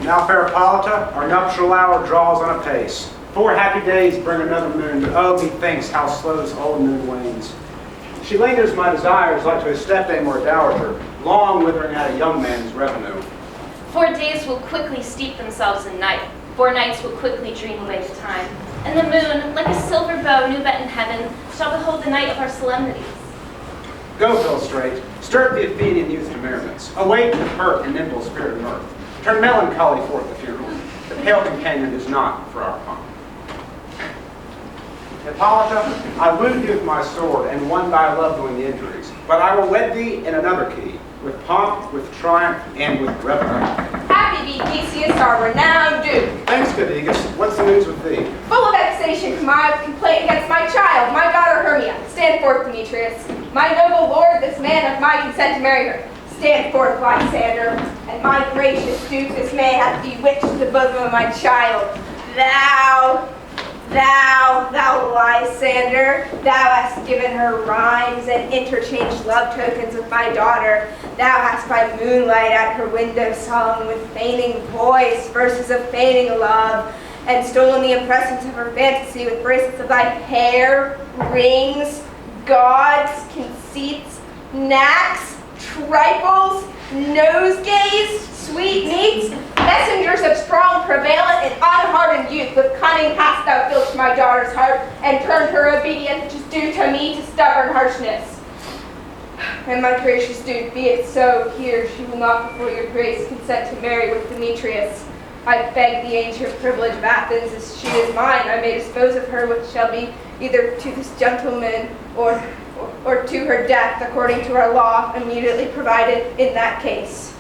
Now, fair Hippolyta, our nuptial hour draws on apace. 4 happy days bring another moon, but oh, methinks how slow this old moon wanes. She lingers my desires like to a stepdame or a dowager, long withering at a young man's revenue. 4 days will quickly steep themselves in night. 4 nights will quickly dream away the time. And the moon, like a silver bow new-bet in heaven, shall behold the night of our solemnities. Go, Philostrate, stir the Athenian youth to merriments. Awake the hurt and nimble spirit of mirth. Turn melancholy forth the funeral. The pale companion is not for our pomp. Hippolyta, I wounded thee with my sword, and won thy love doing the injuries. But I will wed thee in another key, with pomp, with triumph, and with revelry. Happy be Theseus, our renowned Duke. Thanks, good Aegus. What's the news with thee? Full of vexation from my complaint against my child, my daughter Hermia. Stand forth, Demetrius. My noble lord, this man of my consent to marry her. Stand forth, Lysander, and my gracious Duke, this man hath bewitched the bosom of my child. Thou Lysander, thou hast given her rhymes and interchanged love tokens with my daughter. Thou hast by moonlight at her window sung with feigning voice verses of feigning love, and stolen the impressions of her fantasy with bracelets of thy hair, rings, gauds, conceits, knacks, trifles, nosegays, sweetmeats, messengers of strong, prevalent, and unhardened youth. With cunning hast thou filched my daughter's heart, and turned her obedience, which is due to me, to stubborn harshness. And my gracious Duke, be it so here, she will not before your grace consent to marry with Demetrius. I beg the ancient privilege of Athens, as she is mine, I may dispose of her, which shall be either to this gentleman or to her death, according to our law immediately provided in that case.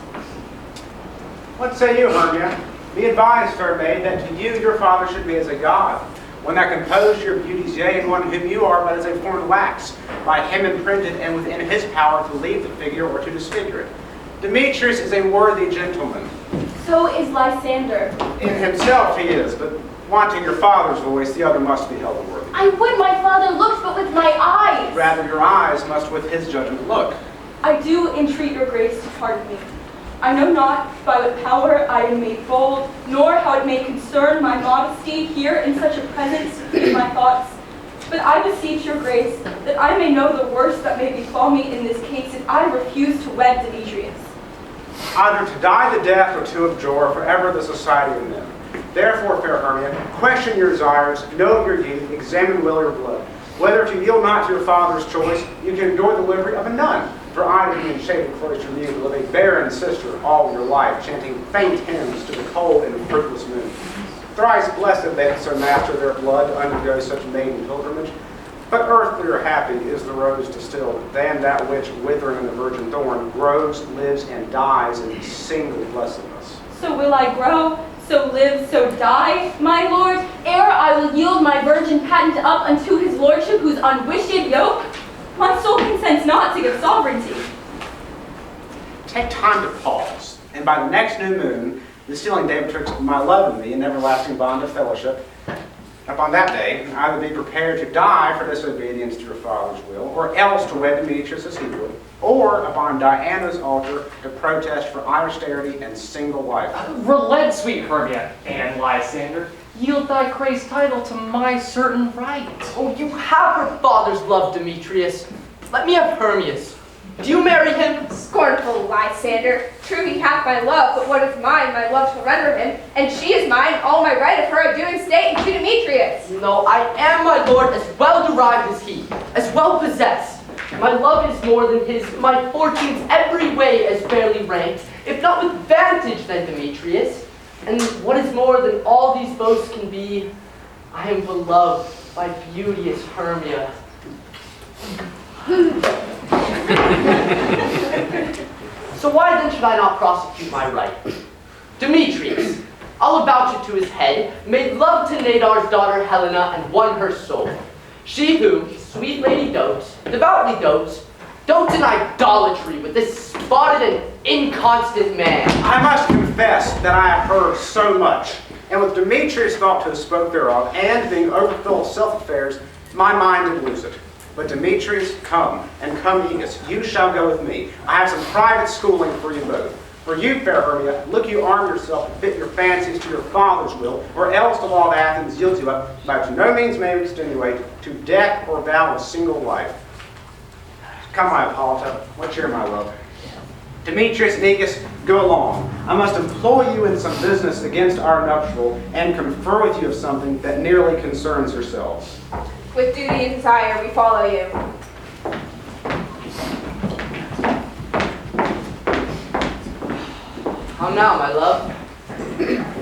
What say you, Hermia? Be advised, fair maid, that to you your father should be as a god, one that composed your beauties, yea, and one whom you are but as a formed wax, by him imprinted and within his power to leave the figure or to disfigure it. Demetrius is a worthy gentleman. So is Lysander. In himself he is, but wanting your father's voice, the other must be held worthy. I would my father looked, but with my eyes. Rather, your eyes must with his judgment look. I do entreat your grace to pardon me. I know not by what power I am made bold, nor how it may concern my modesty here in such a presence in my thoughts. But I beseech your grace that I may know the worst that may befall me in this case if I refuse to wed Demetrius. Either to die the death or to abjure forever the society of men. Therefore, fair Hermia, question your desires, know your youth, examine will your blood. Whether to yield not to your father's choice, you can endure the livery of a nun. For I to be in shade and cloister near to live a barren sister all your life, chanting faint hymns to the cold and fruitless moon. Thrice blessed they that so master their blood to undergo such maiden pilgrimage. But earthlier happy is the rose distilled than that which, withering in the virgin thorn, grows, lives, and dies in single blessedness. So will I grow, so live, so die, my lord, ere I will yield my virgin patent up unto his lordship, whose unwished yoke? My soul consents not to give sovereignty. take time to pause, and by the next new moon, the sealing day betwixt my love and thee, an everlasting bond of fellowship, upon that day, either be prepared to die for disobedience to your father's will, or else to wed Demetrius as he would, or upon Diana's altar to protest for austerity and single life. Relent, sweet Hermia, and Lysander. Yield thy crazed title to my certain right. Oh, you have her father's love, Demetrius. Let me have Hermia's. Do you marry him? Scornful Lysander, true he hath my love, but what is mine, my love shall render him, and she is mine, all my right of her I do in state, and to Demetrius. No, I am, my lord, as well derived as he, as well possessed. My love is more than his, my fortunes every way as fairly ranked, if not with vantage than Demetrius. And what is more than all these boasts can be, I am beloved by beauteous Hermia. So why then should I not prosecute my right? Demetrius, I'll vouch it to his head, made love to Nadar's daughter Helena and won her soul. She who, sweet lady dotes, devoutly dotes in idolatry with this spotted and inconstant man. I must confess that I have heard so much, and with Demetrius thought to have spoke thereof, and being overfull of self-affairs, my mind did lose it. But Demetrius, come, and come Aeneas, you shall go with me. I have some private schooling for you both. For you, fair Hermia, look you arm yourself to fit your fancies to your father's will, or else the law of Athens yields you up, by to no means may extenuate, to death or vow of single life. Come, my Hippolyta, let's hear my love. Demetrius and Aeneas, go along. I must employ you in some business against our nuptial, and confer with you of something that nearly concerns yourselves. With duty and desire we follow you. How now, my love?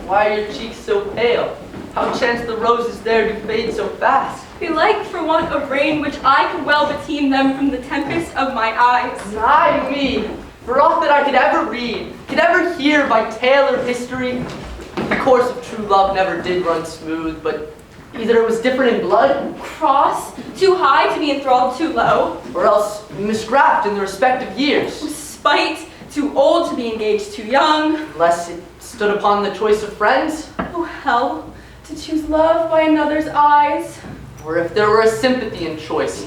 Why are your cheeks so pale? How chance the roses there do fade so fast? Belike for want of rain, which I could well beteem them from the tempest of my eyes. Ay me, for aught that I could ever read, could ever hear by tale or history, the course of true love never did run smooth, but either it was different in blood, Cross, too high to be enthralled too low. or else misgraft in the respective years, Spite, too old to be engaged too young. unless it stood upon the choice of friends, Oh hell, to choose love by another's eyes. or if there were a sympathy in choice,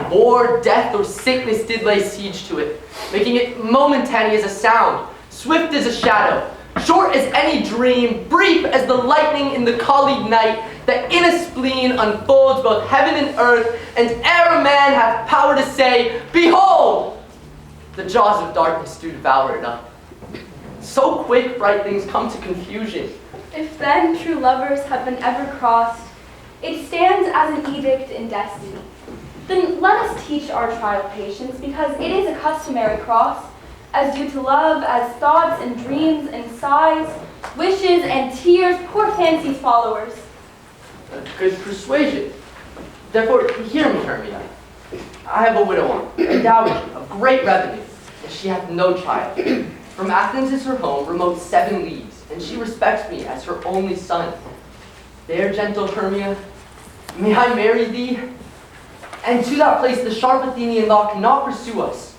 war, death, or sickness did lay siege to it, making it momentary as a sound, swift as a shadow, short as any dream, brief as the lightning in the collied night, that in a spleen unfolds both heaven and earth, and ere a man hath power to say, behold! The jaws of darkness do devour it up. So quick bright things come to confusion. If then true lovers have been ever crossed, it stands as an edict in destiny. Then let us teach our child patience, because it is a customary cross, as due to love as thoughts and dreams and sighs, wishes and tears, poor fancy's followers. A good persuasion. Therefore, hear me, Hermia. I have a widow, a dowager of great revenue, and she hath no child. From Athens is her home, remote 7 leagues, and she respects me as her only son. There, gentle Hermia, may I marry thee? And to that place the sharp Athenian law cannot pursue us.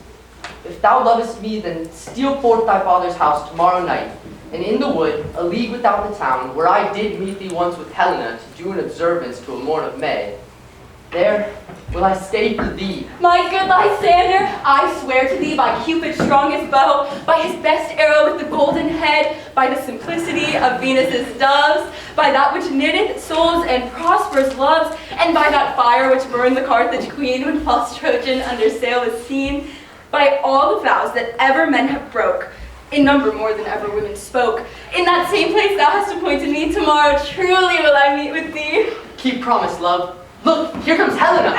If thou lovest me, then steal forth thy father's house tomorrow night, and in the wood, a league without the town, where I did meet thee once with Helena to do an observance to a morn of May, there will I stay for thee. My good Lysander, I swear to thee by Cupid's strongest bow, by his best arrow with the golden head, by the simplicity of Venus's doves, by that which knitteth souls and prospers loves, and by that fire which burned the Carthage queen when false Trojan under sail was seen, by all the vows that ever men have broke, in number more than ever women spoke. In that same place thou hast appointed me, tomorrow truly will I meet with thee. Keep promise, love. Look, here comes Helena.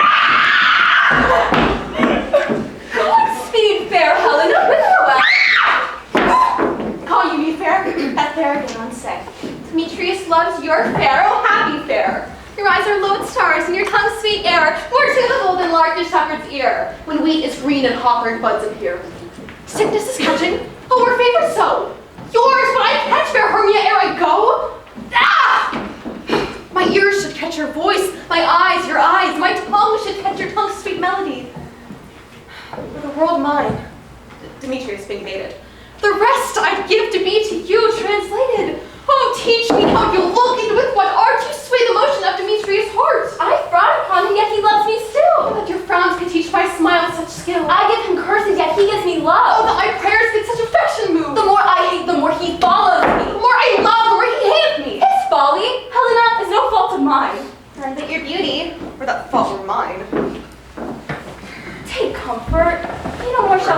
Speed, fair Helena, whither Call you me fair? That fair again unsaid. Demetrius loves your fair, oh happy fair. Your eyes are lowed stars, and your tongue's sweet air, more tunable than lark to shepherd's ear, when wheat is green and hawthorn buds appear. Sickness is catching, oh, we're favored so. Yours, but I catch fair Hermia ere I go. Ah! My ears should catch your voice, my eyes, your eyes, my tongue should catch your tongue's sweet melody. Were the world mine, Demetrius being baited.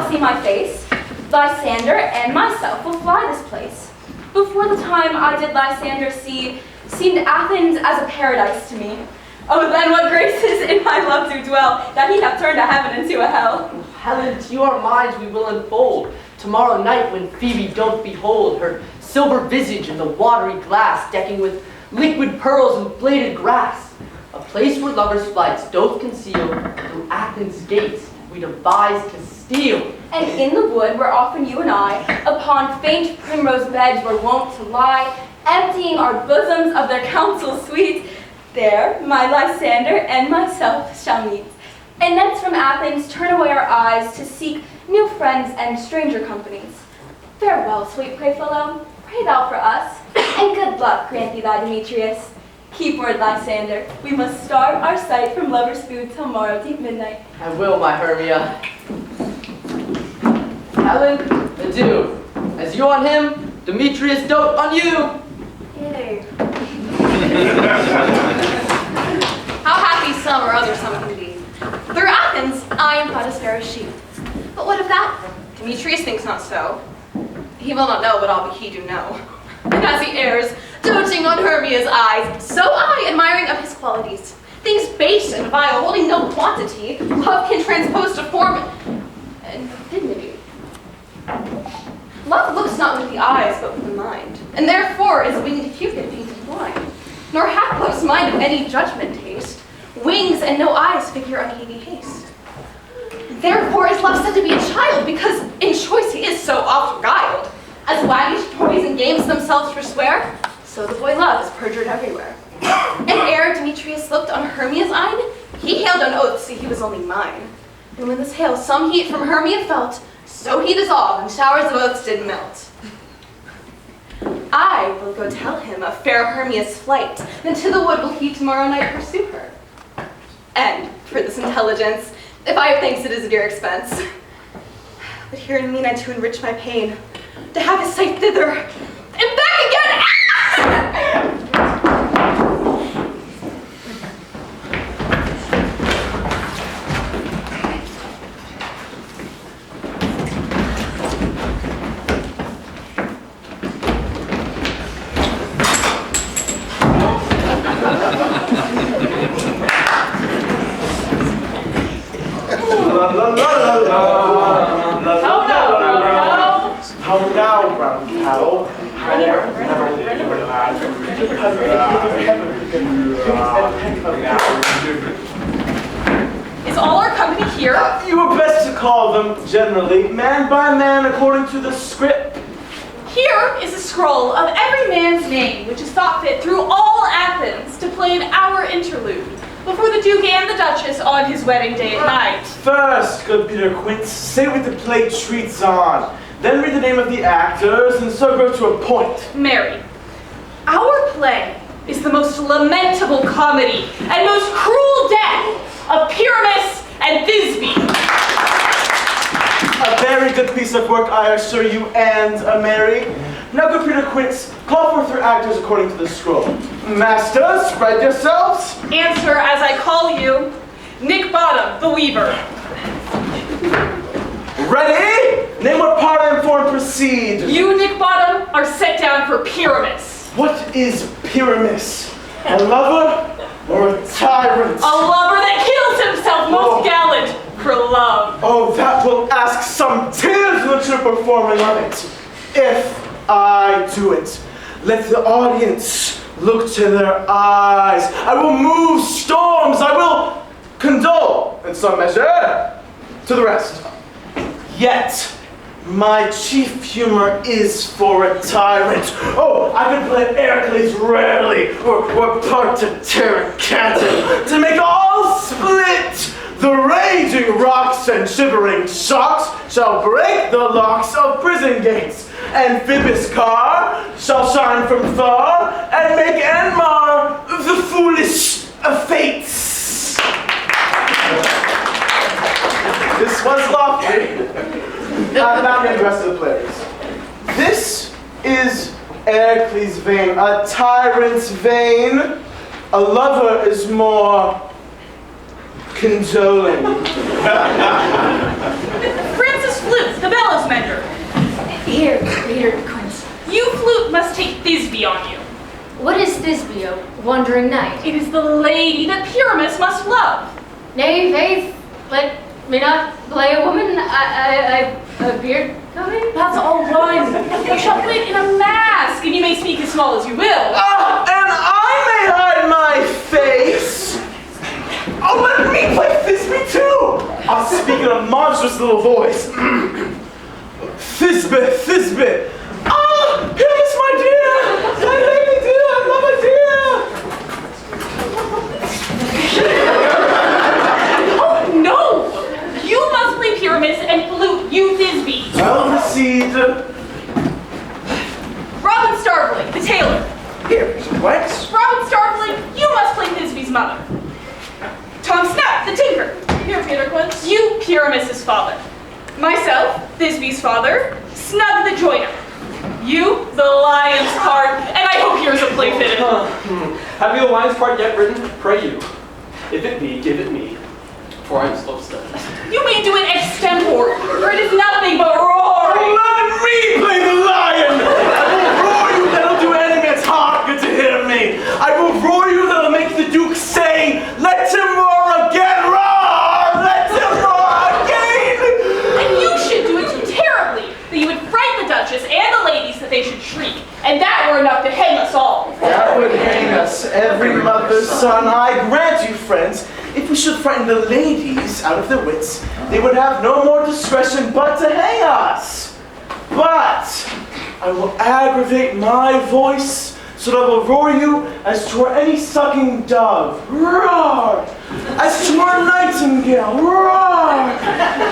not see my face, Lysander and myself will fly this place. Before the time I did Lysander see, seemed Athens as a paradise to me. Oh, then what graces in my love do dwell, that he hath turned a heaven into a hell. Helen, to your minds we will unfold. Tomorrow night when Phoebe doth behold her silver visage in the watery glass, decking with liquid pearls and bladed grass. A place where lovers' flights doth conceal, through Athens' gates we devise to steal. And in the wood where often you and I, upon faint primrose beds were wont to lie, emptying our bosoms of their counsel sweet, there my Lysander and myself shall meet. And thence from Athens turn away our eyes to seek new friends and stranger companies. Farewell, sweet playfellow, pray thou for us, and good luck grant thee thy Demetrius. Keep word, Lysander, we must starve our sight from lovers' food till morrow deep midnight. I will, my Hermia. Helen, adieu. As you on him, Demetrius dote on you. Ew. How happy some or other some can be. Through Athens, I am but as fair as she. But what of that? Demetrius thinks not so. He will not know, but all but he do know. And as he errs, doting on Hermia's eyes, so I, admiring of his qualities, things base and vile, holding no quantity, love can transpose to form and dignity. Love looks not with the eyes, but with the mind, and therefore is winged Cupid painted blind. Nor hath love's mind of any judgment taste, wings and no eyes figure unheedy haste. Therefore is love said to be a child, because in choice he is so oft beguiled. As waggish toys and games themselves forswear, so the boy love is perjured everywhere. And ere Demetrius looked on Hermia's eyne, he hailed on oath, see he was only mine. And when this hail some heat from Hermia felt, so he dissolved, and showers of oaths did melt. I will go tell him of fair Hermia's flight, then to the wood will he tomorrow night pursue her. And for this intelligence, if I have thanks, it is a dear expense. But here in mean I to enrich my pain, to have his sight thither, and back again! How now, brown cow? Is all our company here? You were best to call them, generally, man by man, according to the script. Here is a scroll of every man's name, which is thought fit through all Athens to play an hour interlude before the Duke and the Duchess on his wedding day at night. First, good Peter Quince, say what the play treats on. Then read the name of the actors, and so go to a point. Mary, our play is the most lamentable comedy and most cruel death of Pyramus and Thisbe. A very good piece of work, I assure you, and Mary. Now, good Peter Quince, call forth your actors according to the scroll. Masters, spread yourselves. Answer as I call you, Nick Bottom, the weaver. Ready? Name what part I am for and proceed. You, Nick Bottom, are set down for Pyramus. What is Pyramus? A lover or a tyrant? A lover that kills himself, most gallant, for love. Oh, that will ask some tears in the true performing of it. If I do it, let the audience look to their eyes. I will move storms. I will condole, in some measure, to the rest. Yet, my chief humor is for a tyrant. Oh, I could play Heracles rarely, or part to Terran Canton, to make all split. The raging rocks and shivering shocks shall break the locks of prison gates. Amphibious car shall shine from far, and make Enmar the foolish of fates. This was lofty. Now get the rest of the players. This is Heracles' vein, a tyrant's vein. A lover is more condoling. Francis Flew the bellows mender. Here, Quince. You flute must take Thisbe on you. What is Thisbe, a wandering knight? It is the lady that Pyramus must love. Nay, faith, let me not play a woman. I a beard coming? That's all one. You shall play it in a mask, and you may speak as small as you will. And I may hide my face. Oh, let me play Thisbe too. I'll speak in a monstrous little voice. Thisbe. Ah, Pyramus, my dear. My lady dear, I love my dear. Oh, no! You must play Pyramus and flute you Thisbe. Well received. Robin Starveling, the tailor. Here, what? Robin Starveling, you must play Thisbe's mother. Tom Snap, the tinker. Here, Peter Quince. You, Pyramus's father. Myself, Thisbe's father. Snug the joiner. You, the lion's part, and I hope yours will play fitted. Have you the lion's part yet written? Pray you. If it be, give it me, for I am slow study. You may do it extempore, for it is nothing but roaring. Let me play the lion! I will roar you that'll do any man's heart good to hear me. I will roar you that'll make the Duke say, let him roar again, roar! Let him roar again! And you should do it too terribly, that you would frighten the Duchess and the ladies that they should shriek, and that were enough to hang us all. That would hang us, every mother's son. I grant you, friends, if we should frighten the ladies out of their wits, they would have no more discretion but to hang us. But I will aggravate my voice so that I will roar you as to any sucking dove. Roar! As to a nightingale. Roar!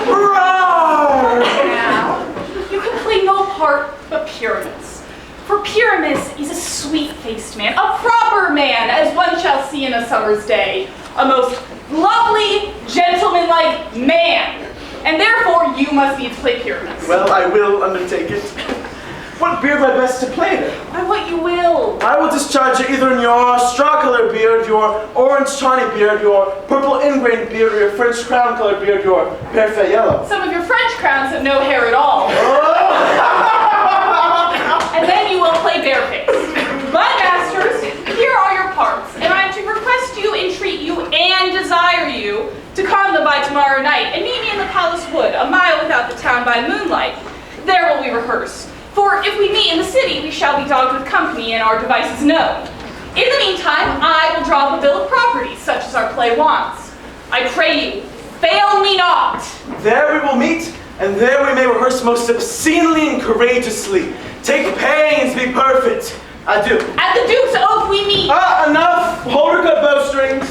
Roar! Now, you can play no part but Pyramus. For Pyramus is a sweet-faced man, a proper man, as one shall see in a summer's day. A most lovely, gentlemanlike man. And therefore, you must needs play Pyramus. Well, I will undertake it. What beard am I best to play then? Why, what you will. I will discharge you either in your straw-colored beard, your orange tawny beard, your purple ingrained beard, or your French crown-colored beard, your perfect yellow. Some of your French crowns have no hair at all. And then you will play bareface. But, masters, here are your parts, and I am to request you, entreat you, and desire you to come them by tomorrow night, and meet me in the palace wood, a mile without the town by moonlight. There will we rehearse. For if we meet in the city, we shall be dogged with company and our devices known. In the meantime, I will draw up a bill of property, such as our play wants. I pray you, fail me not. There we will meet, and there we may rehearse most obscenely and courageously. Take pains to be perfect. Adieu. At the Duke's oak we meet. Enough! Hold your good bowstrings.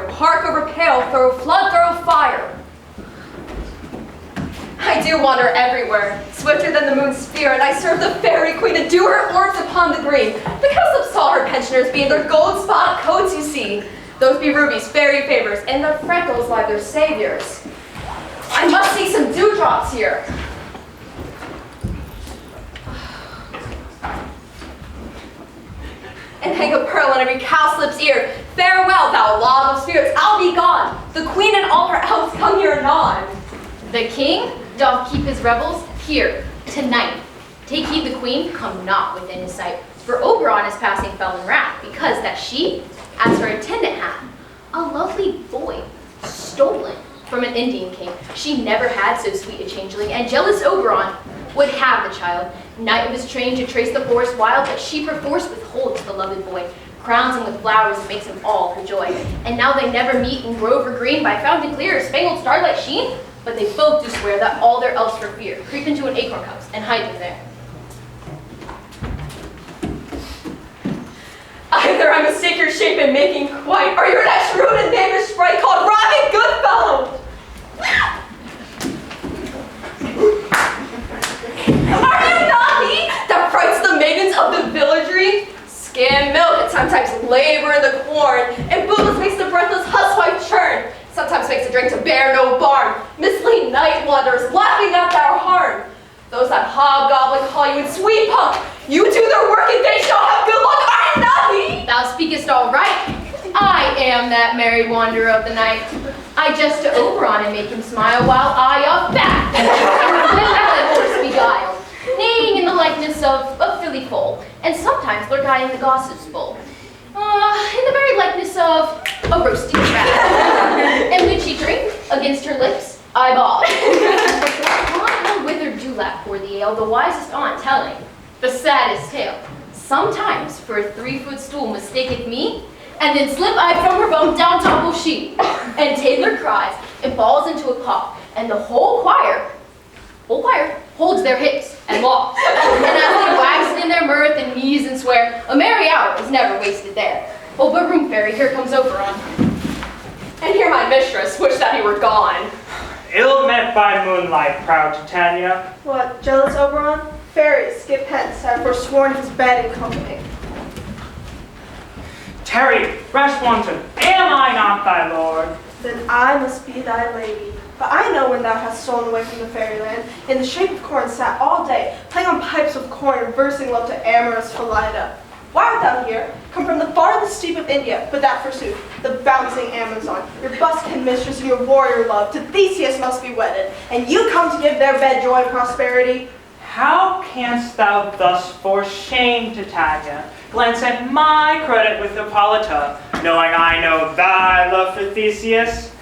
desire. Park over pale, throw flood, throw fire. I do wander everywhere, swifter than the moon's sphere, and I serve the fairy queen and do her orbs upon the green. Because some saw her pensioners be in their gold spot coats, you see. Those be rubies, fairy favors, and their freckles lie their saviors. I must see some dewdrops here. And hang a pearl on every cowslip's ear. Farewell, thou law of spirits, I'll be gone. The queen and all her elves come here anon. The king doth keep his revels here, tonight. Take heed the queen come not within his sight. For Oberon is passing fell in wrath, because that she, as her attendant hath, a lovely boy, stolen from an Indian king. She never had so sweet a changeling, and jealous Oberon would have the child. Knight of his train to trace the forest wild, but she perforce withholds the loved boy, crowns him with flowers and makes him all her joy. And now they never meet in grove or green, by fountain clear, spangled starlight sheen, but they both do swear that all their elves for fear creep into an acorn house and hide them there. Either I mistake your shape in making quite, or your next rude and knavish sprite called Robin Goodfellow. Are you not he that frights the maidens of the villagery? Skim milk and sometimes labor in the corn, and bootless makes the breathless huswife churn. Sometimes makes a drink to bear no barn. Mislead night wanderers, laughing at their harm. Those that hobgoblin call you in sweet punk, you do their work and they shall have good luck. Are you not he? Thou speakest all right. I am that merry wanderer of the night. I jest to Oberon and make him smile while I of fat and horse beguiled, neighing in the likeness of a filly foal, and sometimes lurk I in the gossip's bowl. In the very likeness of a roasting rat. And when she drink against her lips, I bawl. On a withered dewlap pour the ale, the wisest aunt telling the saddest tale. Sometimes for a 3-foot stool mistaketh me, and then slip I from her bone down topple she. And Taylor cries and falls into a cough, and the whole choir holds their hips and laughs. And as they wax in their mirth and wheeze and swear, a merry hour is never wasted there. Oh, but room fairy, here comes Oberon. And here my mistress, wish that he were gone. Ill met by moonlight, proud Titania. What, jealous Oberon? Fairies, give hence, I have forsworn his bed and company. Tarry, rash wanton, am I not thy lord? Then I must be thy lady. But I know when thou hast stolen away from the fairyland, in the shape of corn sat all day, playing on pipes of corn and versing love to amorous Phillida. Why art thou here? Come from the farthest steep of India, but that forsooth, the bouncing Amazon, your buskin mistress and your warrior love, to Theseus must be wedded, and you come to give their bed joy and prosperity? How canst thou thus for shame, Titania, glance at my credit with Hippolyta, knowing I know thy love for Theseus?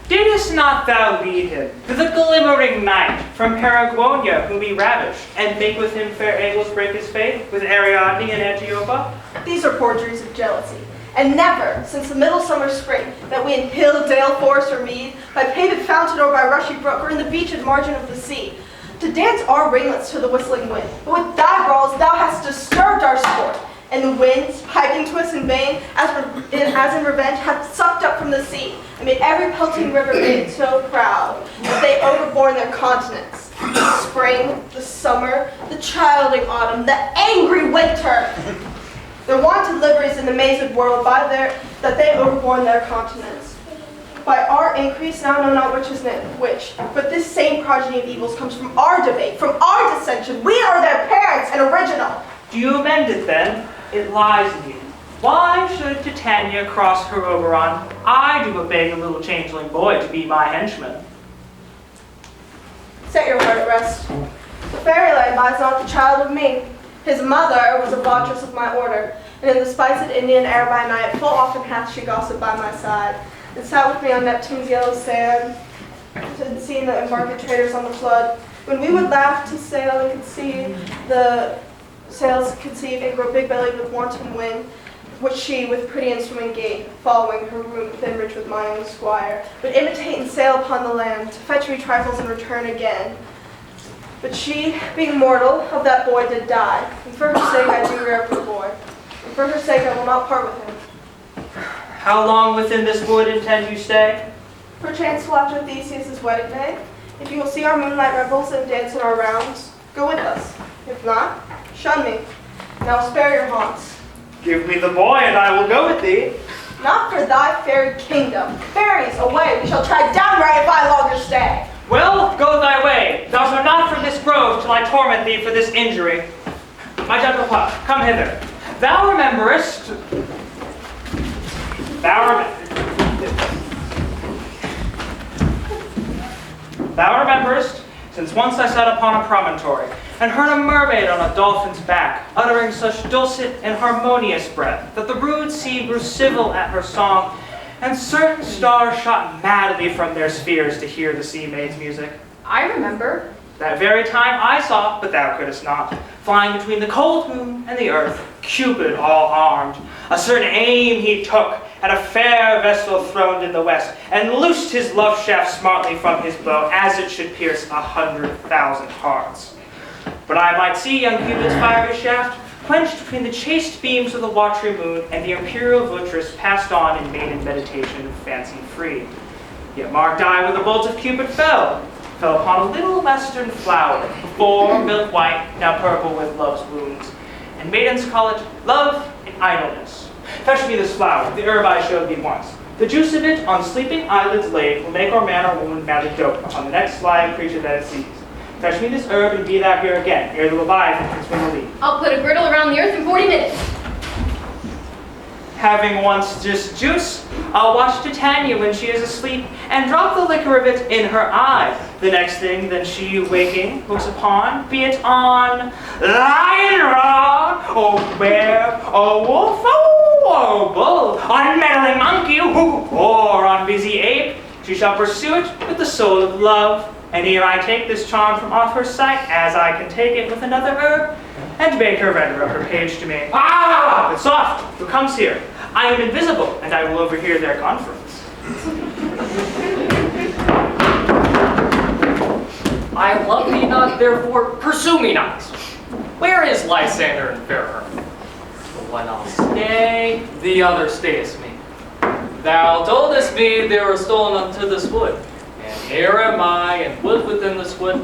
Didst not thou lead him to the glimmering night from Paragonia, whom he ravished, and make with him fair angels break his faith with Ariadne and Antiopa? These are forgeries of jealousy. And never, since the middle summer spring, that we in hill, dale, forest, or mead, by paved fountain or by rushy brook, or in the beach and margin of the sea, to dance our ringlets to the whistling wind. But with thy brawls thou hast disturbed our sport, and the winds, piping to us in vain, as in revenge, have sucked up from the sea, and made every pelting river made so proud, that they overborne their continents. The spring, the summer, the childing autumn, the angry winter. Their wanted liveries in the mazed world, that they overborne their continents. By our increase now know not which is which, but this same progeny of evils comes from our debate, from our dissension. We are their parents and original. Do you amend it then? It lies in you. Why should Titania cross her Oberon? I do but beg a little changeling boy to be my henchman. Set your heart at rest. The fairyland buys not the child of me. His mother was a bautress of my order, and in the spiced Indian air by night, full often hath she gossiped by my side, and sat with me on Neptune's yellow sand, and seen the embarked traders on the flood. When we would laugh to sail and conceive, the sails conceive and grow big-bellied with wanton wind, which she, with pretty instrument gait, following her room then rich with my own squire, would imitate and sail upon the land, to fetch me trifles and return again. But she, being mortal, of that boy did die, and for her sake I do rear up the boy, and for her sake I will not part with him. How long within this wood intend you stay? Perchance till after Theseus' wedding day. If you will see our moonlight revels and dance in our rounds, go with us. If not, shun me, and I will spare your haunts. Give me the boy, and I will go with thee. Not for thy fairy kingdom. Fairies, away, we shall try downright if I longer stay. Well, go thy way. Thou shalt not from this grove till I torment thee for this injury. My gentle pup, come hither. Thou rememberest... Thou rememberest, since once I sat upon a promontory, and heard a mermaid on a dolphin's back, uttering such dulcet and harmonious breath, that the rude sea grew civil at her song, and certain stars shot madly from their spheres to hear the sea maid's music. I remember. That very time I saw, but thou couldst not, flying between the cold moon and the earth, Cupid all armed. A certain aim he took at a fair vessel throned in the west, and loosed his love shaft smartly from his bow, as it should pierce 100,000 hearts. But I might see young Cupid's fiery shaft quenched between the chaste beams of the watery moon, and the imperial votress passed on in maiden meditation, fancy free. Yet marked I where the bolts of Cupid fell upon a little western flower, before milk white, now purple with love's wounds. And maidens call it love and idleness. Fetch me this flower, the herb I showed thee once. The juice of it, on sleeping eyelids laid, will make our man or woman madly dote upon the next sly creature that it sees. Fetch me this herb, and be thou here again, ere the Leviathan can swim a lead. I'll put a griddle around the earth in 40 minutes. Having once this juice, I'll watch Titania when she is asleep, and drop the liquor of it in her eye. The next thing then she waking looks upon, be it on lion raw, or bear, or wolf, or bull, on meddling monkey, or on busy ape, she shall pursue it with the soul of love. And ere I take this charm from off her sight, as I can take it with another herb, and make her render up her page to me. Ah! But soft! Who comes here? I am invisible, and I will overhear their conference. I love thee not, therefore pursue me not. Where is Lysander and fair Hermia? The one I'll stay, the other stayeth me. Thou toldest me they were stolen unto this wood. And here am I, and wood within this wood,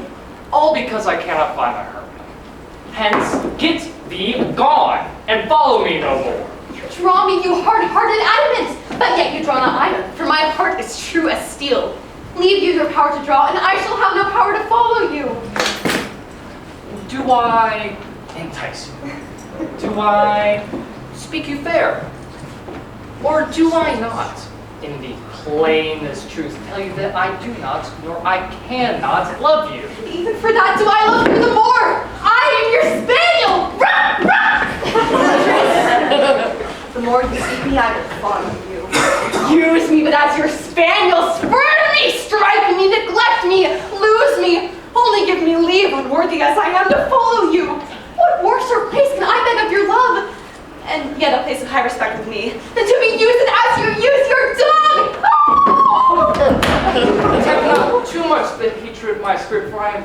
all because I cannot find my Hermia. Hence, get thee gone, and follow me no more. You draw me, you hard-hearted adamant, but yet you draw not either, for my heart is true as steel. Leave you your power to draw, and I shall have no power to follow you. Do I entice you? Do I speak you fair? Or do I not, in the plainest truth, tell you that I do not, nor I cannot love you? Even for that do I love you the more. I am your spaniel. The more you seek me, I will follow you. Use me, but as your spaniel, spurn me, strike me, neglect me, lose me. Only give me leave, unworthy as I am, to follow you. What worse or place can I beg of your love? And yet a place of high respect with me, than to be used as you use your dog! Take not too much the hatred of my spirit, for I am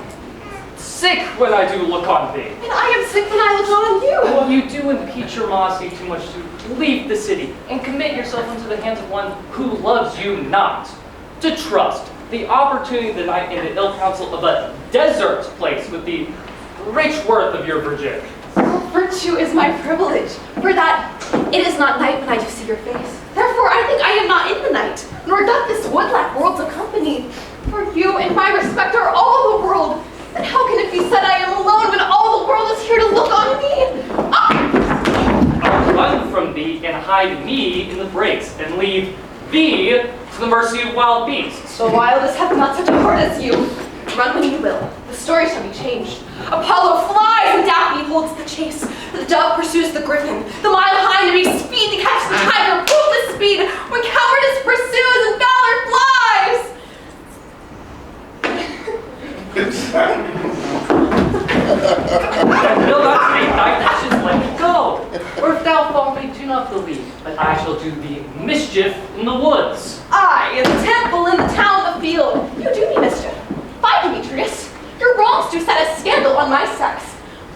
sick when I do look on thee. And I am sick when I look on you. Well, you do impeach your modesty too much to leave the city and commit yourself into the hands of one who loves you not. To trust the opportunity the night in the ill counsel of a desert place with the rich worth of your virginity. Virtue is my privilege, for that it is not night when I do see your face. Therefore I think I am not in the night, nor doth this wood lack world's company. For you and my respect are all the world. Then how can it be said I am alone when all the world is here to look on me? I'll run from thee and hide me in the brakes, and leave thee to the mercy of wild beasts. The wildest hath not such a heart as you. Run when you will, the story shall be changed. Apollo flies and Daphne holds the chase. The dove pursues the griffin. The mile hind may speed to catch the tiger, prove the speed when cowardice pursues and valor flies. Will not make thy passions let me go. Or if thou fall me, do not believe, but I shall do thee mischief in the woods. I, in the temple, in the town, the field, you do me mischief. By Demetrius, your wrongs do set a scandal on my sex.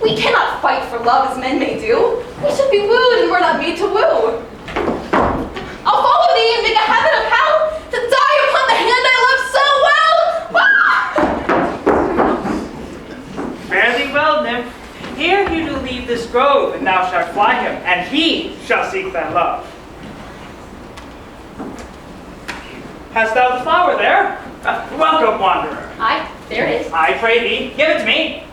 We cannot fight for love as men may do. We should be wooed and we're not made to woo. I'll follow and he shall seek thy love. Hast thou the flower there? Welcome, wanderer. Aye, there it is. I pray thee, give it to me.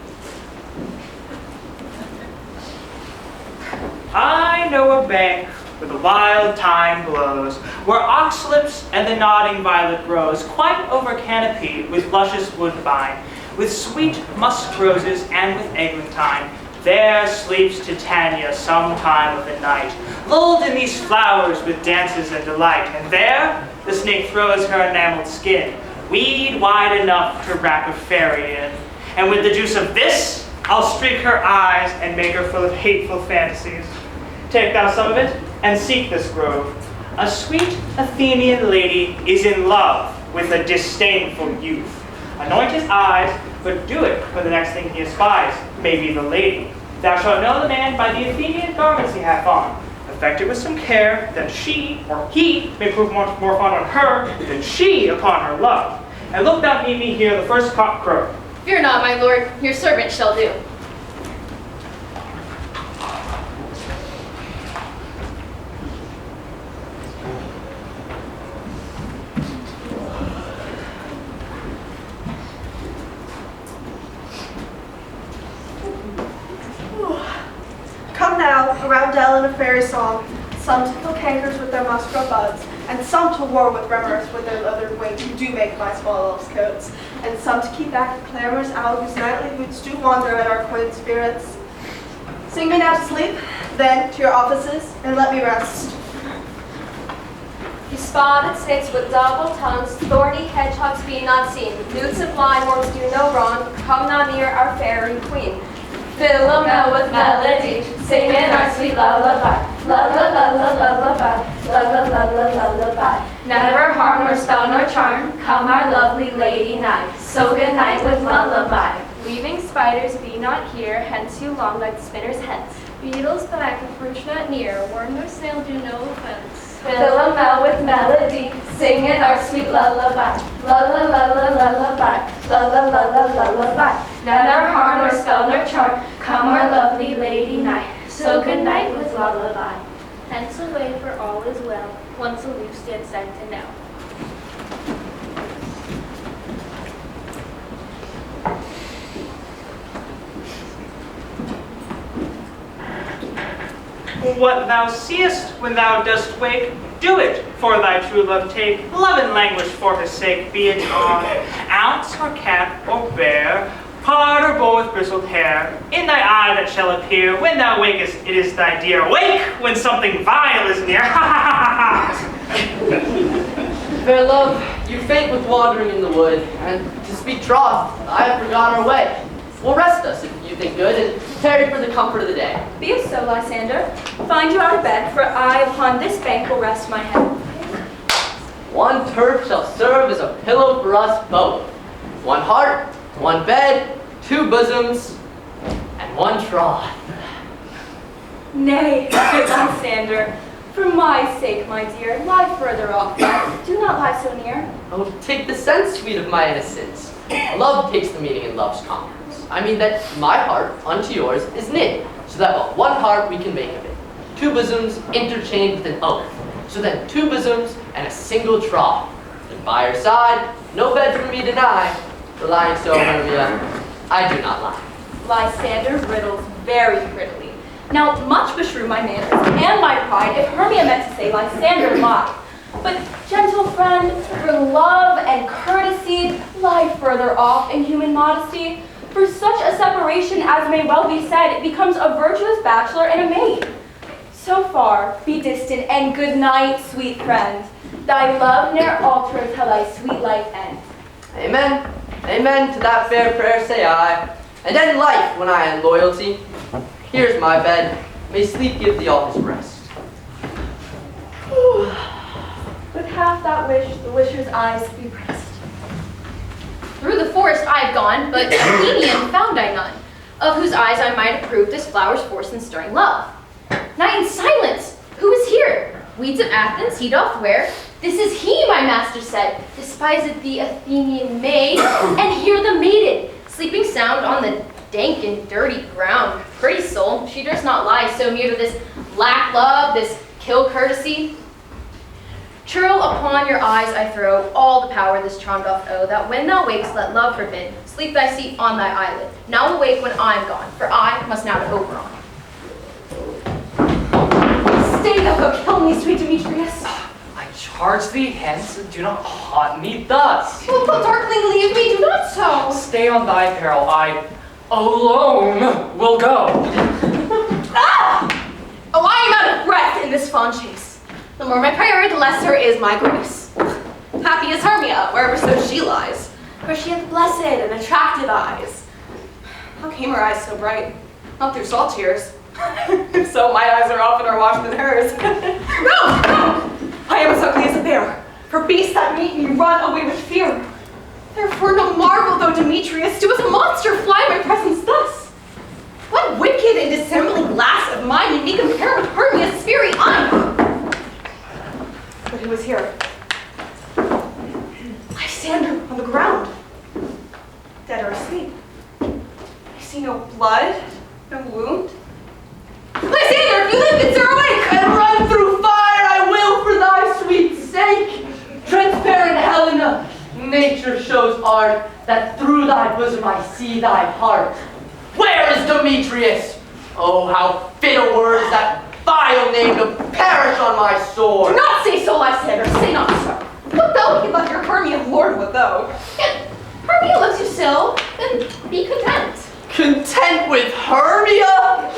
I know a bank where the wild thyme blows, where oxlips and the nodding violet grows, quite over canopied with luscious woodbine, with sweet musk roses and with eglantine. There sleeps Titania some time of the night, lulled in these flowers with dances and delight. And there the snake throws her enameled skin, weed wide enough to wrap a fairy in. And with the juice of this, I'll streak her eyes and make her full of hateful fantasies. Take thou some of it, and seek this grove. A sweet Athenian lady is in love with a disdainful youth. Anoint his eyes, but do it when the next thing he espies may be the lady. Thou shalt know the man by the Athenian garments he hath on. Affect it with some care, that she, or he, may prove more fond on her than she upon her love. And look thou meet me here the first cock crow. Fear not, my lord, your servant shall do. Come now, a roundel and a fairy song, some to kill cankers with their muskrat buds, and some to war with rummers with their leathered wings who do make my small elves' coats, and some to keep back the clamorous owl whose nightly hoots do wander at our quaint spirits. Sing me now to sleep, then to your offices, and let me rest. You spotted snakes with double tongues, thorny hedgehogs be not seen, newts and blindworms do no wrong, come not near our fairy queen. Fill 'em now with melody, singing our sweet lullaby. Lullaby, lullaby. Never harm nor spell nor charm, come our lovely lady nigh. So good night with lullaby. Weaving spiders be not here, hence you long like spinners hence. Beetles back and fruit not near, worm nor snail do no offense. Fill 'em out with melody, singing our sweet lullaby. Lullaby, lullaby. Neither harm nor spell nor charm, come our lovely lady nigh. So good night with lullaby. Hence away for all is well, once aloof stands sight to now. What thou seest when thou dost wake, do it for thy true love take. Love and languish for his sake, be it on ounce or cat or bear, part or bow with bristled hair. In thy eye that shall appear when thou wakest, it is thy dear. Wake when something vile is near. Fair love, you faint with wandering in the wood, and to speak troth, I have forgot our way. Well, rest us, if you think good, and tarry for the comfort of the day. Be it so, Lysander. Find you out of bed, for I upon this bank will rest my head. One turf shall serve as a pillow for us both. One heart, one bed, two bosoms, and one troth. Nay, good Lysander, for my sake, my dear, lie further off. Do not lie so near. Oh, take the sense, sweet of my innocence. Love takes the meaning in love's conference. I mean that my heart unto yours is knit, so that but one heart we can make of it. Two bosoms interchained with an oath, so then two bosoms and a single troth. And by your side, no bed for me deny. Relying so, Hermia, I do not lie. Lysander riddles very prettily. Now, much beshrew my manners and my pride if Hermia meant to say Lysander lied. But, gentle friend, for love and courtesy, lie further off in human modesty. For such a separation, as may well be said, becomes a virtuous bachelor and a maid. So far, be distant, and good night, sweet friend. Thy love ne'er alter till thy sweet life end. Amen. Amen to that fair prayer say I. And end life when I end loyalty. Here's my bed. May sleep give thee all his rest. With half that wish, the wisher's eyes be pressed. Through the forest I have gone, but Athenian found I none, of whose eyes I might approve this flower's force in stirring love. Night in silence! Who is here? Weeds of Athens he doth wear. This is he, my master said, despiseth the Athenian maid, and hear the maiden, sleeping sound on the dank and dirty ground. Pretty soul, she durst not lie so near to this black love, this kill courtesy. Churl upon your eyes I throw all the power this charm doth owe, that when thou wakes let love forbid, sleep thy seat on thy eyelid. Now awake when I am gone, for I must now to Oberon. Stay thou go kill me, sweet Demetrius. I charge thee hence, and do not haunt me thus. Will the darkling leave me? Do not so. Stay on thy peril, I alone will go. Ah! Oh, I am out of breath in this fond chase. The more my prayer, the lesser is my grace. Happy is Hermia, wherever so she lies, for she hath blessed and attractive eyes. How came her eyes so bright? Not through salt tears. If so, my eyes are oftener washed than hers. No! I am as ugly as a bear, for beasts that meet me run away with fear. Therefore no marvel though Demetrius do as a monster fly my presence thus. What wicked and dissembling glass of mine you may compare with Hermia's fiery eye? But who is here? Lysander on the ground, dead or asleep. I see no blood, no wound. Lysander, if you live, good sir, awake! And run through fire I will for thy sweet sake. Transparent Helena, nature shows art, that through thy bosom I see thy heart. Where is Demetrius? Oh, how fit a word is that vile name to perish on my sword. Do not say so, Lysander, say not so. What though he left your Hermia lord with though? Yet Hermia loves you still, then be content. Content with Hermia?